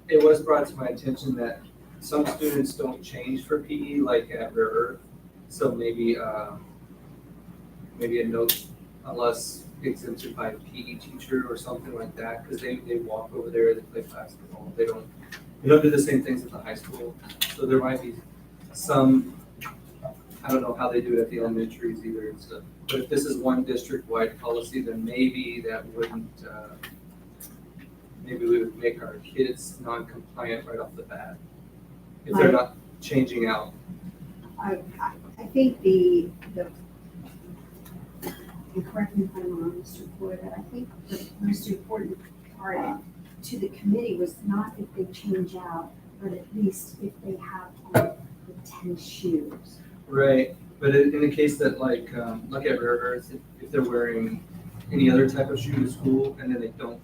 Speaker 11: it was brought to my attention that some students don't change for PE like at Rare Earth. So maybe a note, unless exempted by a PE teacher or something like that, because they walk over there, they play basketball. They don't do the same things at the high school. So there might be some, I don't know how they do it at the elementaries either and stuff. But if this is one district-wide policy, then maybe that wouldn't, maybe we would make our kids non-compliant right off the bat if they're not changing out.
Speaker 2: I think the and correct me if I'm wrong, Mr. Floyd, but I think the most important part to the committee was not if they change out, but at least if they have on the tennis shoes.
Speaker 11: Right, but in the case that like, look at Rare Earth, if they're wearing any other type of shoe to school and then they don't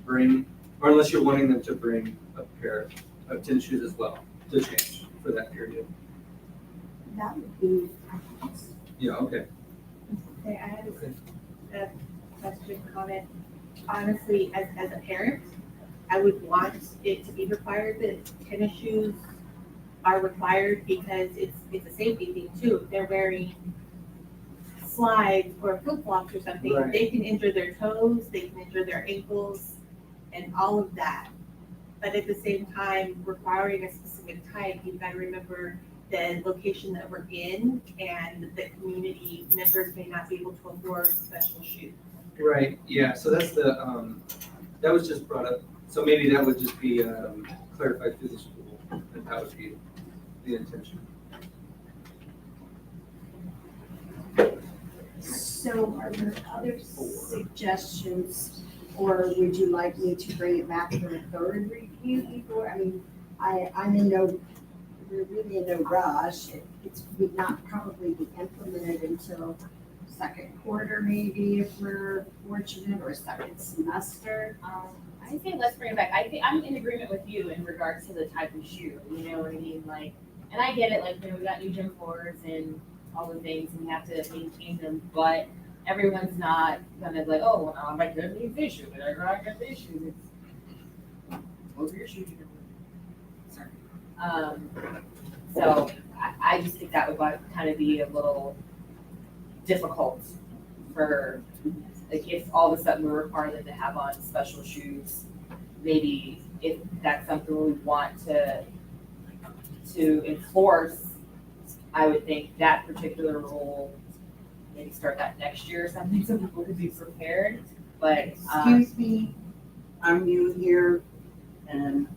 Speaker 11: bring, or unless you're wanting them to bring a pair of tennis shoes as well to change for that period.
Speaker 2: That would be, I think,
Speaker 11: Yeah, okay.
Speaker 5: Okay, I have a question, comment. Honestly, as a parent, I would want it to be required that tennis shoes are required because it's a safety thing too. If they're wearing slides or flip flops or something,
Speaker 11: Right.
Speaker 5: they can injure their toes, they can injure their ankles, and all of that. But at the same time, requiring a specific type, you've got to remember the location that we're in and the community members may not be able to afford special shoes.
Speaker 11: Right, yeah, so that's the, that was just brought up, so maybe that would just be clarified through the school, and that would be the intention.
Speaker 2: so are there other suggestions? Or would you like me to bring it back for a third review before? I mean, we're really in no rush. It's not probably be implemented until second quarter, maybe, if we're fortunate, or second semester.
Speaker 1: I say let's bring it back. I think I'm in agreement with you in regards to the type of shoe, you know what I mean? Like, and I get it, like, you know, we got new gym floors and all the things and we have to maintain them, but everyone's not gonna like, oh, well, I'm like, there's these issues, and I got these issues. It's, those are your shoes. You can sorry. So I just think that would kind of be a little difficult for, like, if all of a sudden we require them to have on special shoes, maybe if that's something we want to enforce, I would think that particular rule, maybe start that next year or something, so people could be prepared, but.
Speaker 15: Excuse me, I'm new here, and,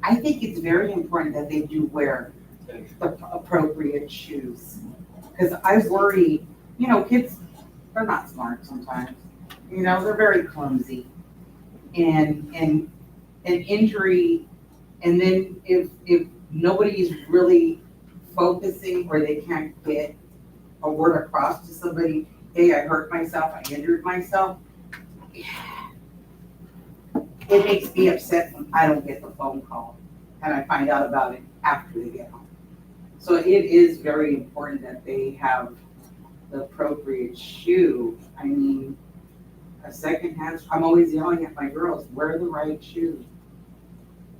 Speaker 15: I think it's very important that they do wear the appropriate shoes. Because I worry, you know, kids, they're not smart sometimes. You know, they're very clumsy. And an injury, and then if nobody's really focusing or they can't get a word across to somebody, hey, I hurt myself, I injured myself, it makes me upset when I don't get the phone call and I find out about it after they get home. So it is very important that they have the appropriate shoe. I mean, a secondhand, I'm always yelling at my girls, wear the right shoe.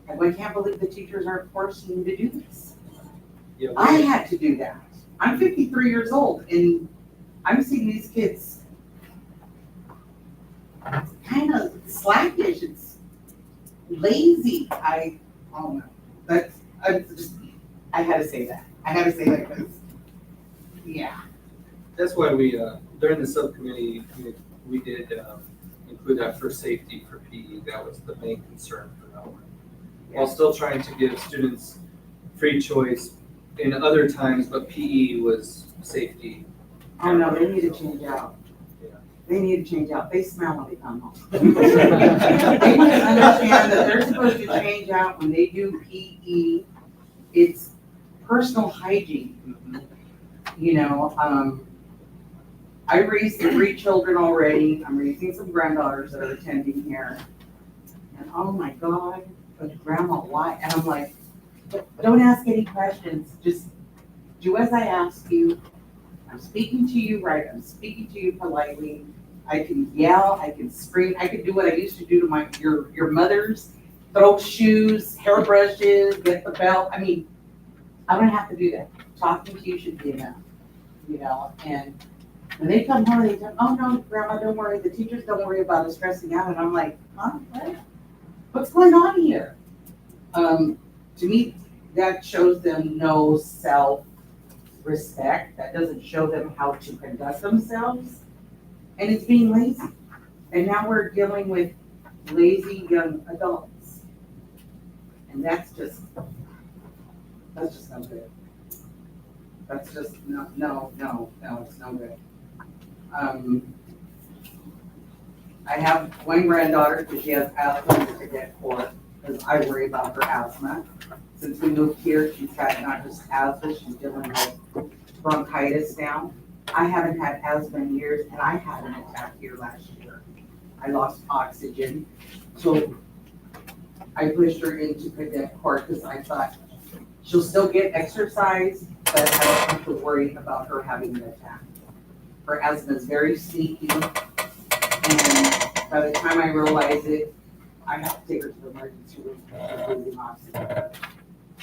Speaker 15: And I can't believe the teachers aren't forcing you to do this.
Speaker 11: Yeah,
Speaker 15: I had to do that. I'm 53 years old and I'm seeing these kids kind of slackish, it's lazy. I don't know. I had to say that. I had to say that because, yeah.
Speaker 11: That's why we, during the subcommittee, we did include that for safety for PE. That was the main concern for that one. While still trying to give students free choice in other times, but PE was safety.
Speaker 15: Oh no, they need to change out.
Speaker 11: Yeah.
Speaker 15: They need to change out. They smell when they come home. They need to understand that they're supposed to change out when they do PE. It's personal hygiene. You know, I raised 3 children already. I'm raising some granddaughters that are attending here. And oh my God, but grandma, why? And I'm like, don't ask any questions. Just do as I ask you. I'm speaking to you right. I'm speaking to you politely. I can yell, I can scream, I can do what I used to do to your mothers, throw shoes, hairbrushes, get the belt. I mean, I don't have to do that. Talking to you should be enough, you know. And when they come home, they tell, oh no, grandma, don't worry. The teachers don't worry about us stressing out. And I'm like, huh? What? What's going on here? To me, that shows them no self-respect. That doesn't show them how to conduct themselves. And it's being lazy. And now we're dealing with lazy young adults. And that's just no good. That's just, no, it's no good. I have one granddaughter, because she has asthma to get for, because I worry about her asthma. Since we moved here, she's got not just asthma, she's dealing with bronchitis now. I haven't had asthma in years, and I had an attack here last year. I lost oxygen, so I pushed her into cadet corps because I thought she'll still get exercise, but I don't have to worry about her having an attack. Her asthma is very sneaky, and by the time I realize it, I have to take her to the emergency room because she's losing oxygen.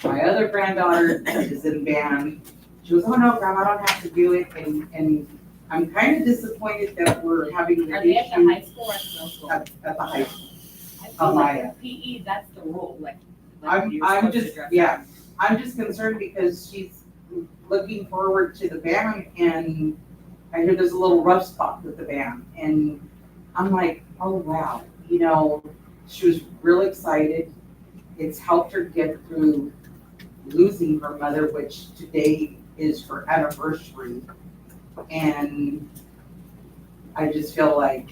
Speaker 15: My other granddaughter is in band. She goes, "Oh no, Grandma, I don't have to do it," and I'm kind of disappointed that we're having the
Speaker 1: Are they at the
Speaker 15: issue
Speaker 1: high school or middle school?
Speaker 15: at the high school.
Speaker 1: I feel
Speaker 15: Amaya.
Speaker 1: like PE, that's the rule, like
Speaker 15: I'm
Speaker 1: you're supposed to
Speaker 15: just,
Speaker 1: dress
Speaker 15: yeah, I'm just concerned because she's looking forward to the band, and I hear there's a little rough spot with the band, and I'm like, oh wow, you know, she was real excited. It's helped her get through losing her mother, which today is her anniversary, and I just feel like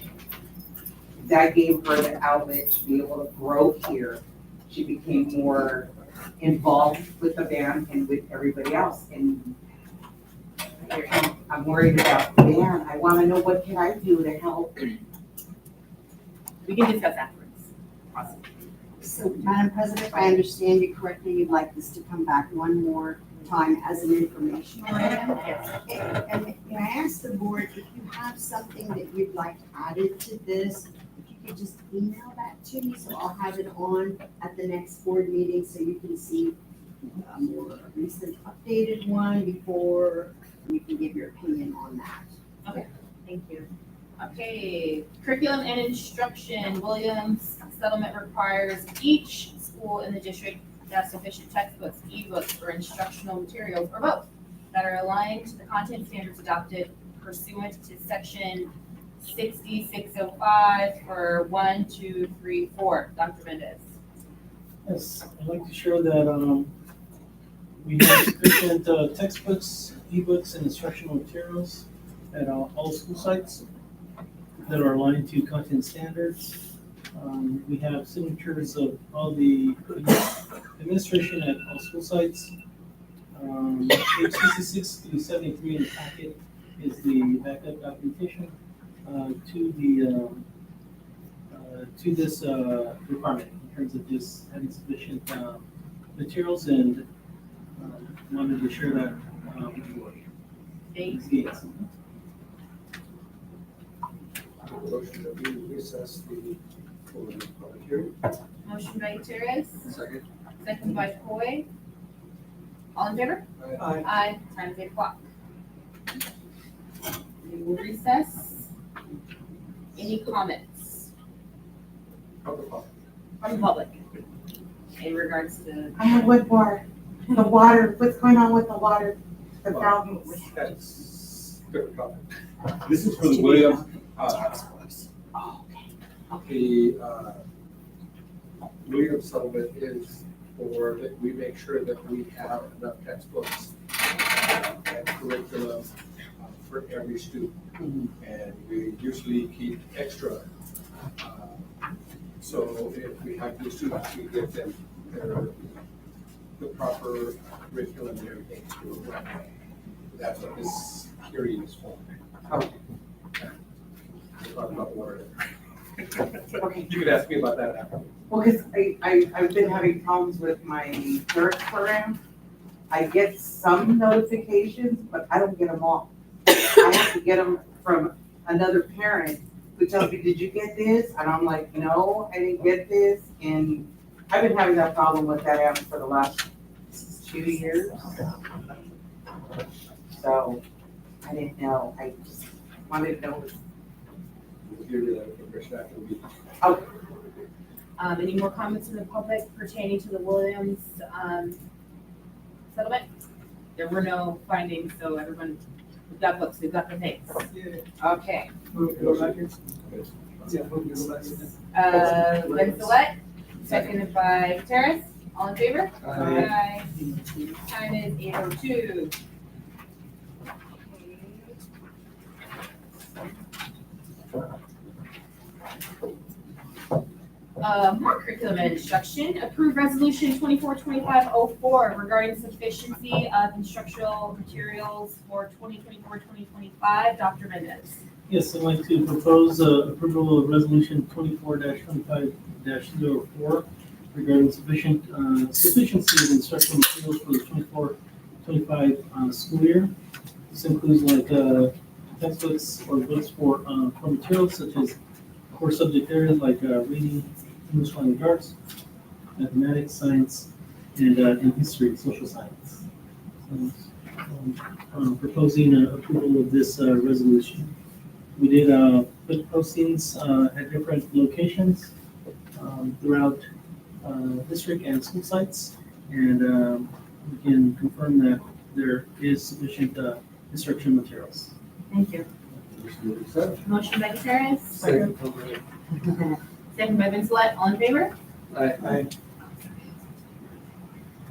Speaker 15: that gave her the outlet to be able to grow here. She became more involved with the band and with everybody else. And I'm worried about the band. I want to know, what can I do to help?
Speaker 1: We can discuss afterwards. Awesome.
Speaker 2: So, Madam President, if I understand you correctly, you'd like this to come back one more time as an informational item?
Speaker 1: Yes.
Speaker 2: And may I ask the board, if you have something that you'd like added to this, if you could just email that to me, so I'll have it on at the next board meeting, so you can see a more recent updated one before you can give your opinion on that.
Speaker 1: Okay, thank you. Okay, curriculum and instruction, Williams settlement requires each school in the district to have sufficient textbooks, ebooks, or instructional materials, or both, that are aligned to the content standards adopted pursuant to section 60605 for 1, 2, 3, 4. Dr. Mendez.
Speaker 8: Yes, I'd like to share that we have sufficient textbooks, ebooks, and instructional materials at all school sites that are aligned to content standards. We have signatures of all the administration at all school sites. Page 66 through 73 in the packet is the backup documentation to this requirement in terms of just having sufficient materials, and wanted to share that with the board.
Speaker 1: Thank
Speaker 8: you.
Speaker 4: Motion that we recess the public hearing.
Speaker 1: Motion by Gutierrez,
Speaker 4: Second.
Speaker 1: second by Coy. All in favor?
Speaker 4: Aye.
Speaker 1: Aye. Time is 8 o'clock. We will recess. Any comments from the public in regards to?
Speaker 15: I have one more. The water, what's going on with the water, the fountains?
Speaker 4: That's different topic. This is for the Williams,
Speaker 15: Oh, okay.
Speaker 4: the, Williams settlement is for, that we make sure that we have enough textbooks and curriculum for every student. And we usually keep extra. So if we have new students, we give them the proper curriculum and everything. That's what this hearing is for.
Speaker 15: Okay.
Speaker 4: We'll talk about water.
Speaker 15: Okay.
Speaker 4: You could ask me about that after.
Speaker 15: Well, because I've been having problems with my clerk program. I get some notifications, but I don't get them all. I have to get them from another parent who tells me, did you get this? And I'm like, no, I didn't get this. And I've been having that problem with that app for the last 2 years. So I didn't know. I just wanted to know.
Speaker 4: We'll give you that information after the meeting.
Speaker 15: Okay.
Speaker 1: Any more comments from the public pertaining to the Williams settlement? There were no findings, so everyone, we've got books, we've got the things. Okay. Benzolet, seconded by Terrace. All in favor?
Speaker 4: Aye.
Speaker 1: Time is 8:02. more curriculum and instruction. Approve resolution 242504 regarding sufficiency of instructional materials for 2024-2025. Dr. Mendez.
Speaker 8: Yes, I'd like to propose approval of resolution 24-25-04 regarding sufficiency of instructional materials for the 24-25 school year. This includes like textbooks or books for materials such as core subject areas like reading, English language arts, mathematics, science, and in history, social science. So, proposing approval of this resolution. We did put postings at different locations throughout district and school sites, and we can confirm that there is sufficient instruction materials.
Speaker 1: Thank you. Motion by Gutierrez. Second by Vincelette. All in favor?
Speaker 11: Aye.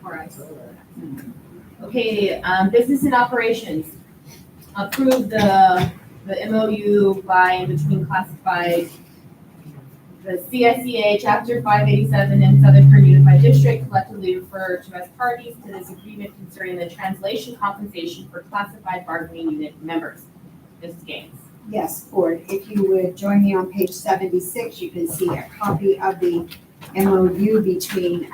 Speaker 1: All right. Okay, business and operations. Approve the MOU by and between classified, the CSEA Chapter 587 and Southern Kern Unified District collectively referred to as parties to this agreement concerning the translation compensation for classified bargaining unit members. Mrs. Gaines.
Speaker 2: Yes, Board, if you would join me on page 76, you can see a copy of the MOU between,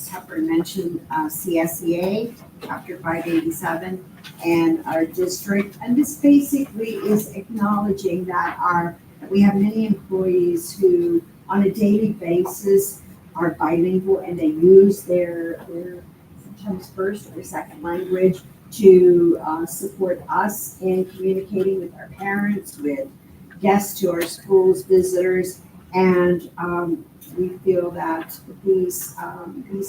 Speaker 2: Tucker mentioned, CSEA, Chapter 587, and our district. And this basically is acknowledging that we have many employees who, on a daily basis, are bilingual and they use their sometimes first or second language to support us in communicating with our parents, with guests to our schools, visitors, and we feel that these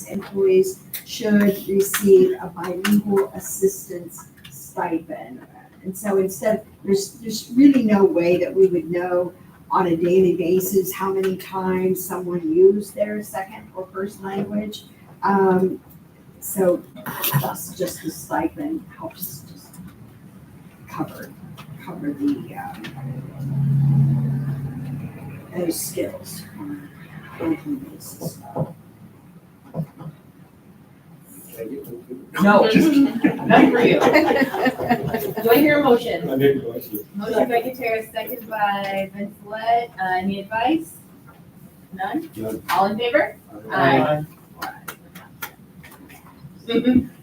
Speaker 2: employees should receive a bilingual assistance stipend. And so instead, there's really no way that we would know on a daily basis how many times someone used their second or first language. So thus just the stipend helps just cover the those skills on a daily basis.
Speaker 1: No, none for you. Do I hear a motion?
Speaker 3: I make a motion.
Speaker 1: Motion by Gutierrez, second by Vincelette. Any advice? None?
Speaker 3: None.
Speaker 1: All in favor?
Speaker 11: Aye.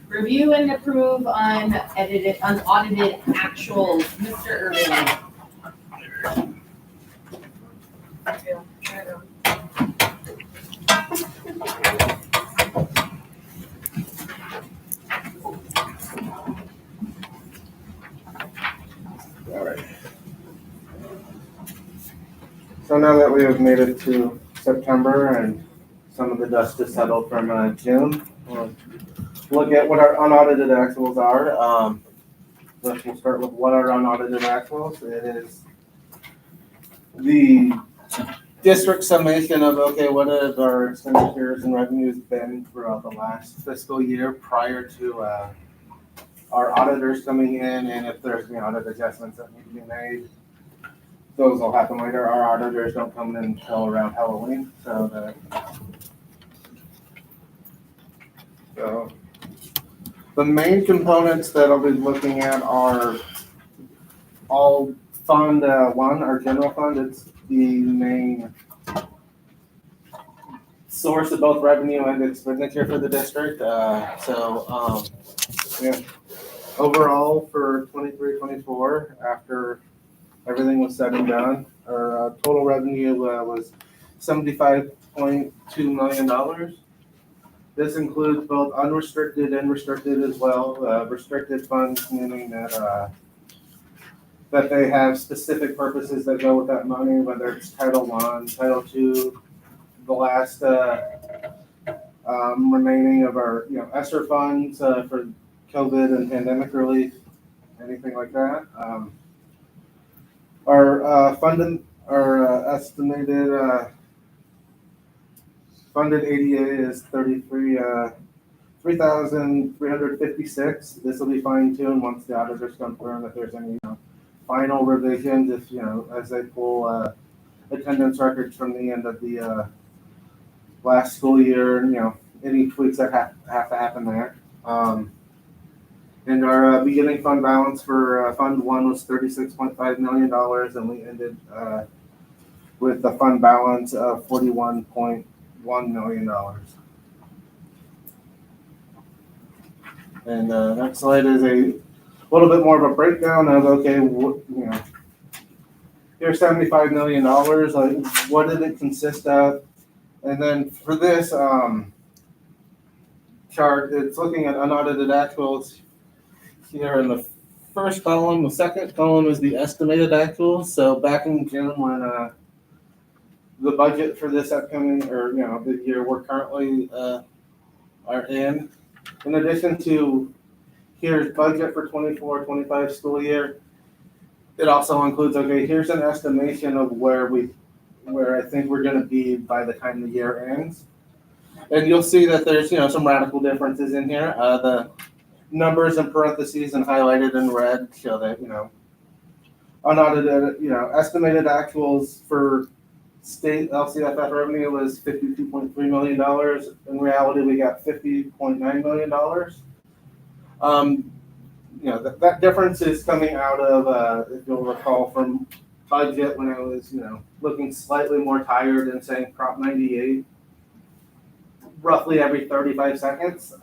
Speaker 1: Review and approve unaudited actuals. Mr. Irving.
Speaker 7: All right. So now that we have made it to September and some of the dust has settled from June, we'll look at what our unaudited actuals are. We'll start with what our unaudited actuals. It is the district summation of, okay, what have our expenditures and revenues been throughout the last fiscal year prior to our auditors coming in, and if there's audit adjustments that need to be made, those will happen later. Our auditors don't come in until around Halloween, so the main components that I'll be looking at are all Fund 1, our general fund. It's the main source of both revenue and expenditure for the district. Overall for 23-24, after everything was said and done, our total revenue was $75.2 million. This includes both unrestricted and restricted as well. Restricted funds meaning that they have specific purposes that go with that money, whether it's Title I, Title II, the last remaining of our ESSER funds for COVID and pandemic relief, anything like that. Our estimated funded ADA is 3,356. This will be fine tuned once the auditors confirm if there's any final revisions, if as they pull attendance records from the end of the last school year, and any tweaks that have to happen there. And our beginning fund balance for Fund 1 was $36.5 million, and we ended with a fund balance of $41.1 million. And next slide is a little bit more of a breakdown of, okay, here's $75 million, like what did it consist of? And then for this chart, it's looking at unaudited actuals here in the first column. The second column is the estimated actuals. So back in June when the budget for this upcoming, or the year we're currently are in addition to here's budget for 24-25 school year, it also includes, okay, here's an estimation of where I think we're going to be by the time the year ends. And you'll see that there's, some radical differences in here. The numbers in parentheses and highlighted in red show that, unaudited, estimated actuals for state LCFF revenue was $52.3 million. In reality, we got $50.9 million. That difference is coming out of, if you'll recall from budget when I was, looking slightly more tired and saying Prop 98 roughly every 35 seconds.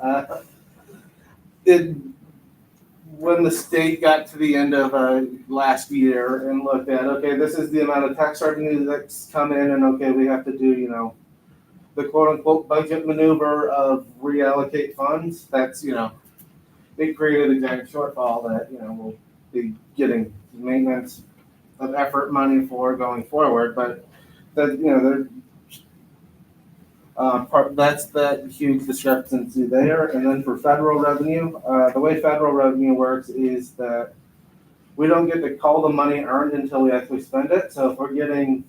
Speaker 7: When the state got to the end of last year and looked at, okay, this is the amount of tax revenue that's come in, and okay, we have to do, the quote unquote budget maneuver of reallocate funds. That's, it created a giant shortfall that, we'll be getting maintenance of effort money for going forward. But that, that's that huge discrepancy there. And then for federal revenue, the way federal revenue works is that we don't get to call the money earned until we actually spend it. So if we're getting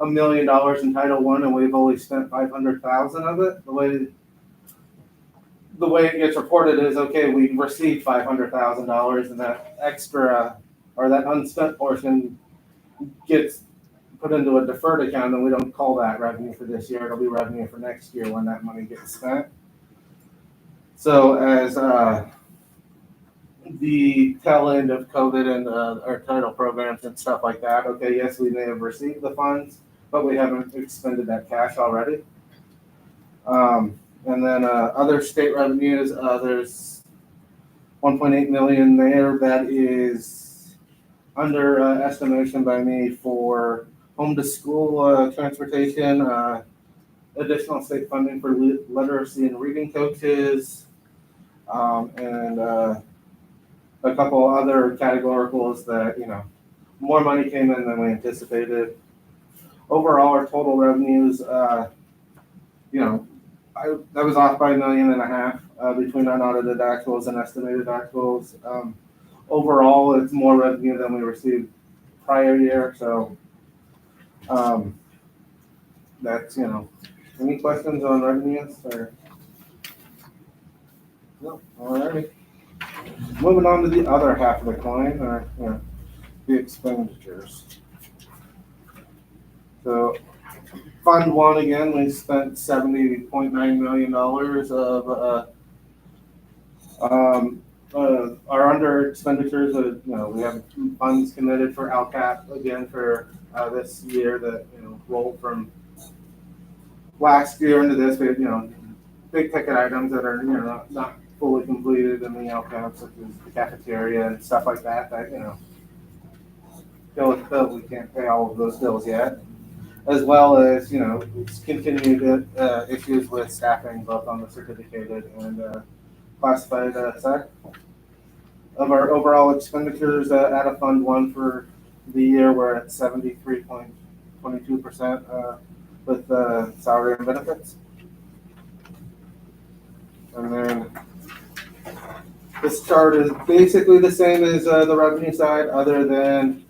Speaker 7: $1 million in Title I and we've only spent 500,000 of it, the way it gets reported is, okay, we received $500,000 and that extra or that unspent portion gets put into a deferred account, and we don't call that revenue for this year. It'll be revenue for next year when that money gets spent. So as the tail end of COVID and our title programs and stuff like that, okay, yes, we may have received the funds, but we haven't expended that cash already. And then other state revenues, there's 1.8 million there. That is under estimation by me for home to school transportation, additional state funding for literacy and reading coaches, and a couple other categoricals that, more money came in than we anticipated. Overall, our total revenues, that was off by $1.5 million between unaudited actuals and estimated actuals. Overall, it's more revenue than we received prior year. So that's, any questions on revenues or? No, all right. Moving on to the other half of the coin, or the expenditures. So Fund 1 again, we spent $70.9 million of our under expenditures. We have funds committed for LCAP again for this year that rolled from last year into this. We have big ticket items that are not fully completed in the LCAP, such as the cafeteria and stuff like that. That we can't pay all of those bills yet. As well as, continued issues with staffing, both on the certificated and classified side. Of our overall expenditures out of Fund 1 for the year, we're at 73.22% with salary and benefits. And then this chart is basically the same as the revenue side, other than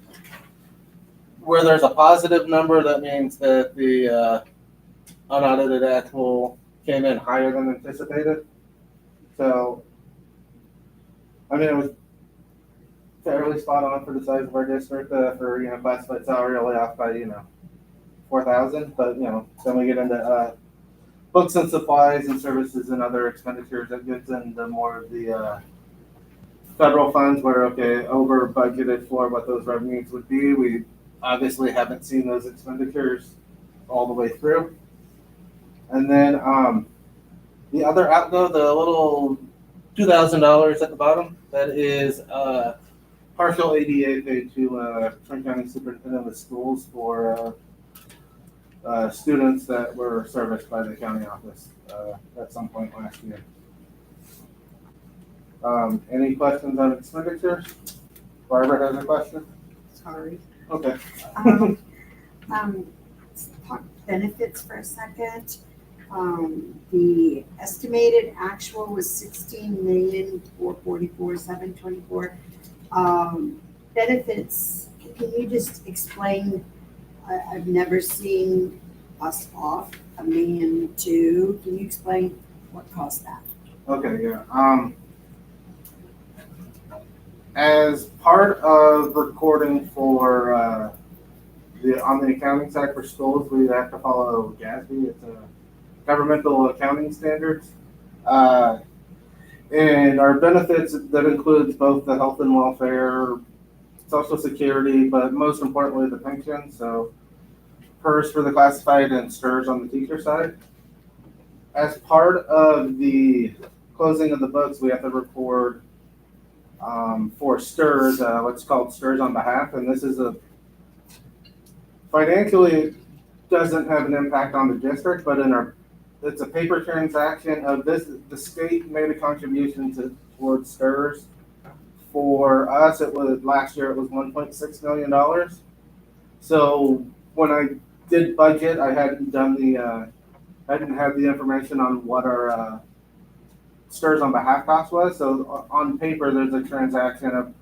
Speaker 7: where there's a positive number, that means that the unaudited actual came in higher than anticipated. So, it was fairly spot on for the size of our district for classified salary, only off by 4,000, but then we get into books and supplies and services and other expenditures that gets into more of the federal funds where, okay, over budgeted for what those revenues would be. We obviously haven't seen those expenditures all the way through. And then the other outgo, the little $2,000 at the bottom, that is partial ADA paid to Trent County Superintendent of Schools for students that were serviced by the county office at some point last year. Any questions on expenditures? Barbara has a question?
Speaker 16: Sorry.
Speaker 7: Okay.
Speaker 16: Let's talk benefits for a second. The estimated actual was 16,444,724. Benefits, can you just explain? I've never seen us off $1.2 million. Can you explain what caused that?
Speaker 7: Okay, yeah. As part of recording for on the accounting side for schools, we have to follow SKUSD. It's a governmental accounting standards. And our benefits, that includes both the health and welfare, Social Security, but most importantly, the pension. So PERS for the classified and STRS on the teacher side. As part of the closing of the books, we have to record for STRS, what's called STRS on behalf. And this is financially, it doesn't have an impact on the district, but it's a paper transaction of this. The state made a contribution towards STRS. For us, last year it was $1.6 million. So when I did budget, I hadn't done I didn't have the information on what our STRS on behalf cost was. So on paper, there's a transaction of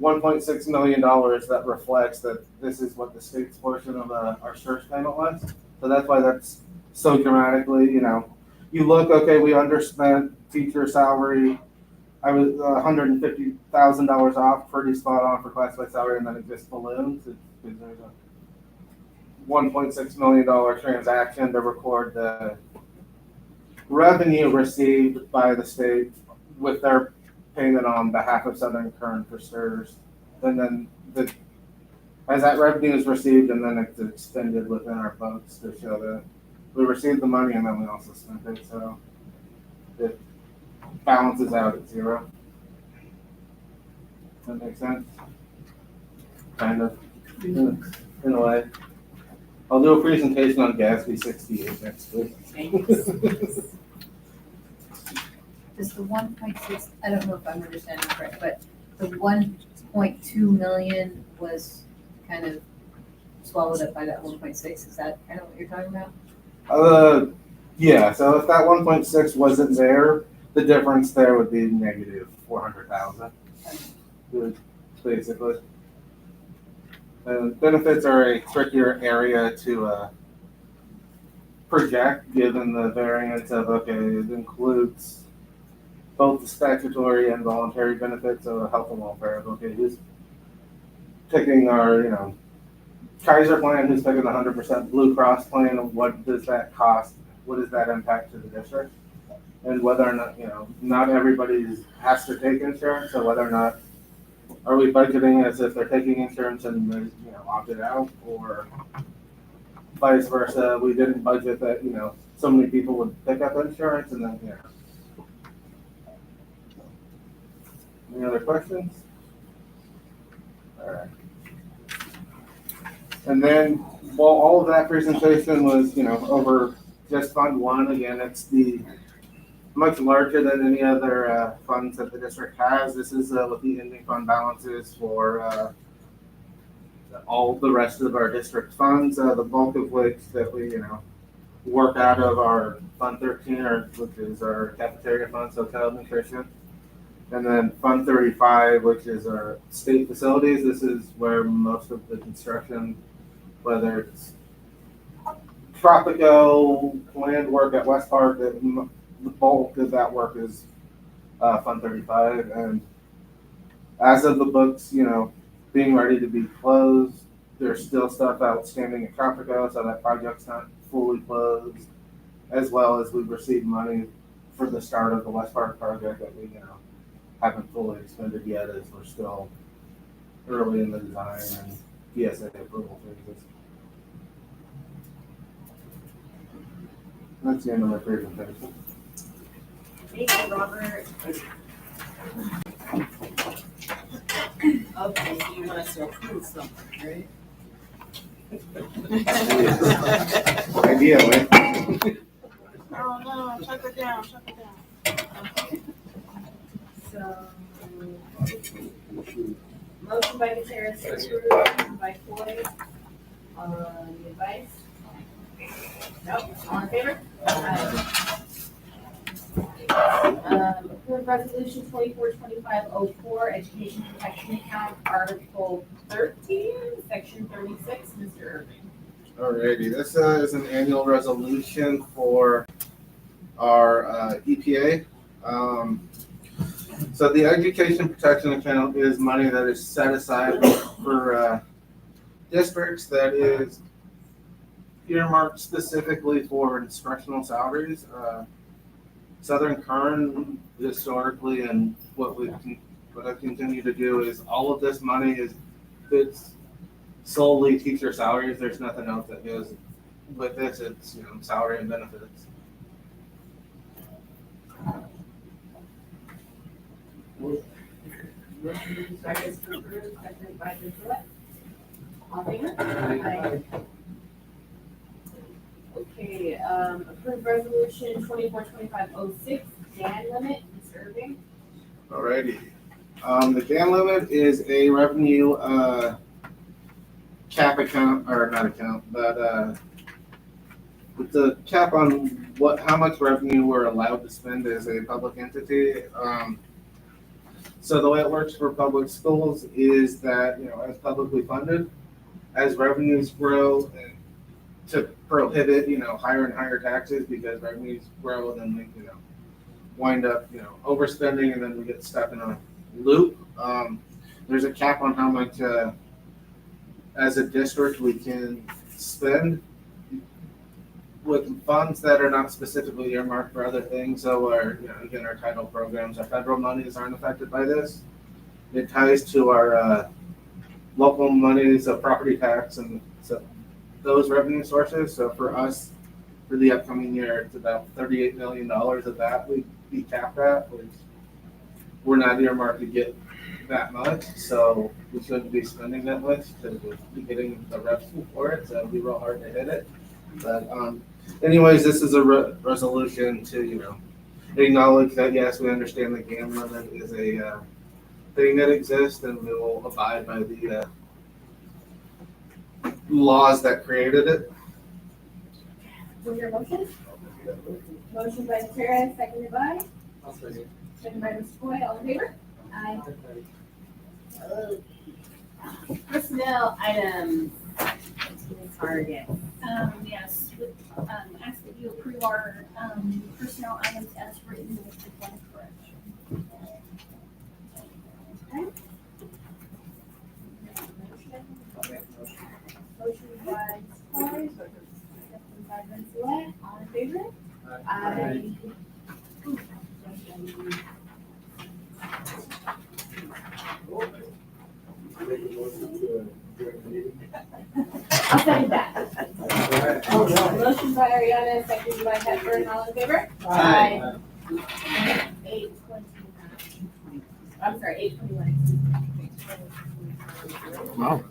Speaker 7: $1.6 million that reflects that this is what the state's portion of our STRS payment was. So that's why that's so dramatically, you look, okay, we underspent teacher salary. I was $150,000 off, pretty spot on for classified salary, and then it just balloons. There's a $1.6 million transaction to record the revenue received by the state with their payment on behalf of Southern Current for STRS. And then as that revenue is received, and then it's expended within our books to show that we received the money and then we also spent it. So it balances out at zero. Does that make sense? Kind of, in a way. I'll do a presentation on GASB 68 next week.
Speaker 17: Does the 1.6, I don't know if I'm understanding correct, but the 1.2 million was kind of swallowed up by that 1.6. Is that kind of what you're talking about?
Speaker 7: Yeah, so if that 1.6 wasn't there, the difference there would be negative 400,000, basically. Benefits are a trickier area to project, given the variance of, okay, it includes both the statutory and voluntary benefits of health and welfare. Okay, who's picking our, Kaiser plan, who's picking the 100% Blue Cross plan, and what does that cost? What does that impact to the district? And whether or not, not everybody has to take insurance, so whether or not are we budgeting as if they're taking insurance and they, opted out, or vice versa, we didn't budget that, so many people would pick up insurance and then, Any other questions? All right. And then, while all of that presentation was, over just Fund 1, again, it's much larger than any other funds that the district has. This is what the ending fund balance is for all the rest of our district funds, the bulk of which that we, work out of our Fund 13, which is our cafeteria funds, hotel nutrition. And then Fund 35, which is our state facilities. This is where most of the construction, whether it's Tropico, land work at West Park, the bulk of that work is Fund 35. And as of the books, being ready to be closed, there's still stuff outstanding at Tropico, so that project's not fully closed, as well as we've received money for the start of the West Park project that we, haven't fully expended yet, as we're still early in the design and PSA approval phases. That's the end of my presentation.
Speaker 1: Thank you, Robert. Okay, so you want us to approve something, right?
Speaker 7: Ideally.
Speaker 14: Oh, no, check it down.
Speaker 1: Okay. So, motion by Gutierrez, approved by Floyd, the advice? No, all in favor? Aye. Approve resolution 242504, education protection account, article 13, section 36, Mr. Irving.
Speaker 7: Alrighty, this is an annual resolution for our EPA. So the education protection account is money that is set aside for districts that is earmarked specifically for instructional salaries. Southern Kern historically, and what I continue to do is all of this money it's solely teacher salaries. There's nothing else that goes with this. It's salary and benefits.
Speaker 1: Motion by Mr. Approved, seconded by Ms. Gillette. All in favor? Aye. Okay, approved resolution 242506, DAN limit, Mr. Irving.
Speaker 7: Alrighty. The DAN limit is a revenue cap account, or not account, but with the cap on how much revenue we're allowed to spend as a public entity. So the way it works for public schools is that, as publicly funded, as revenues grow, to prohibit, higher and higher taxes, because revenues grow and then we, wind up, overspending, and then we get stuck in a loop. There's a cap on how much, as a district, we can spend with funds that are not specifically earmarked for other things. So our title programs, our federal monies aren't affected by this. It ties to our local monies of property tax and so those revenue sources. So for us, for the upcoming year, it's about $38 million of that we'd be capped at, which we're not earmarked to get that much. So we shouldn't be spending that much because we'll be getting the revenue for it. So it'd be real hard to hit it. But anyways, this is a resolution to, acknowledge that, yes, we understand the GAN limit is a thing that exists, and we will abide by the laws that created it.
Speaker 1: Was your motion? Motion by Gutierrez, seconded by? Seconded by Mr. Foy, all in favor? Aye. Personnel items. Ms. Hargan.
Speaker 10: Yes, ask that you approve our personnel items as written with the one correction.
Speaker 1: Motion by Foy, seconded by Ms. Gillette, all in favor? Aye. I'll second that. Motion by Ariana, seconded by Hepburn, all in favor?
Speaker 11: Aye.
Speaker 1: 8:29. I'm sorry, 8:21.
Speaker 7: Wow.